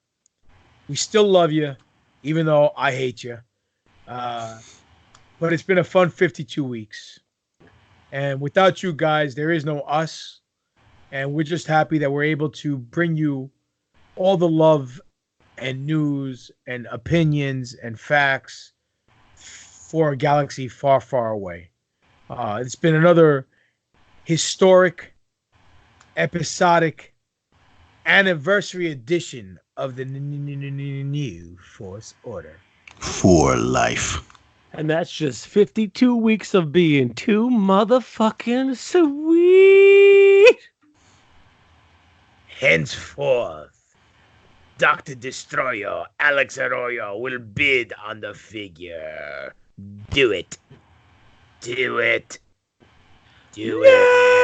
We still love you, even though I hate you. But it's been a fun 52 weeks. And without you guys, there is no us. And we're just happy that we're able to bring you all the love and news and opinions and facts for a galaxy far, far away. It's been another historic, episodic, anniversary edition of the New Force Order. For life. And that's just 52 weeks of being too motherfucking sweet. Henceforth, Dr. Destroyer Alex Arroyo will bid on the figure. Do it. Do it. Do it.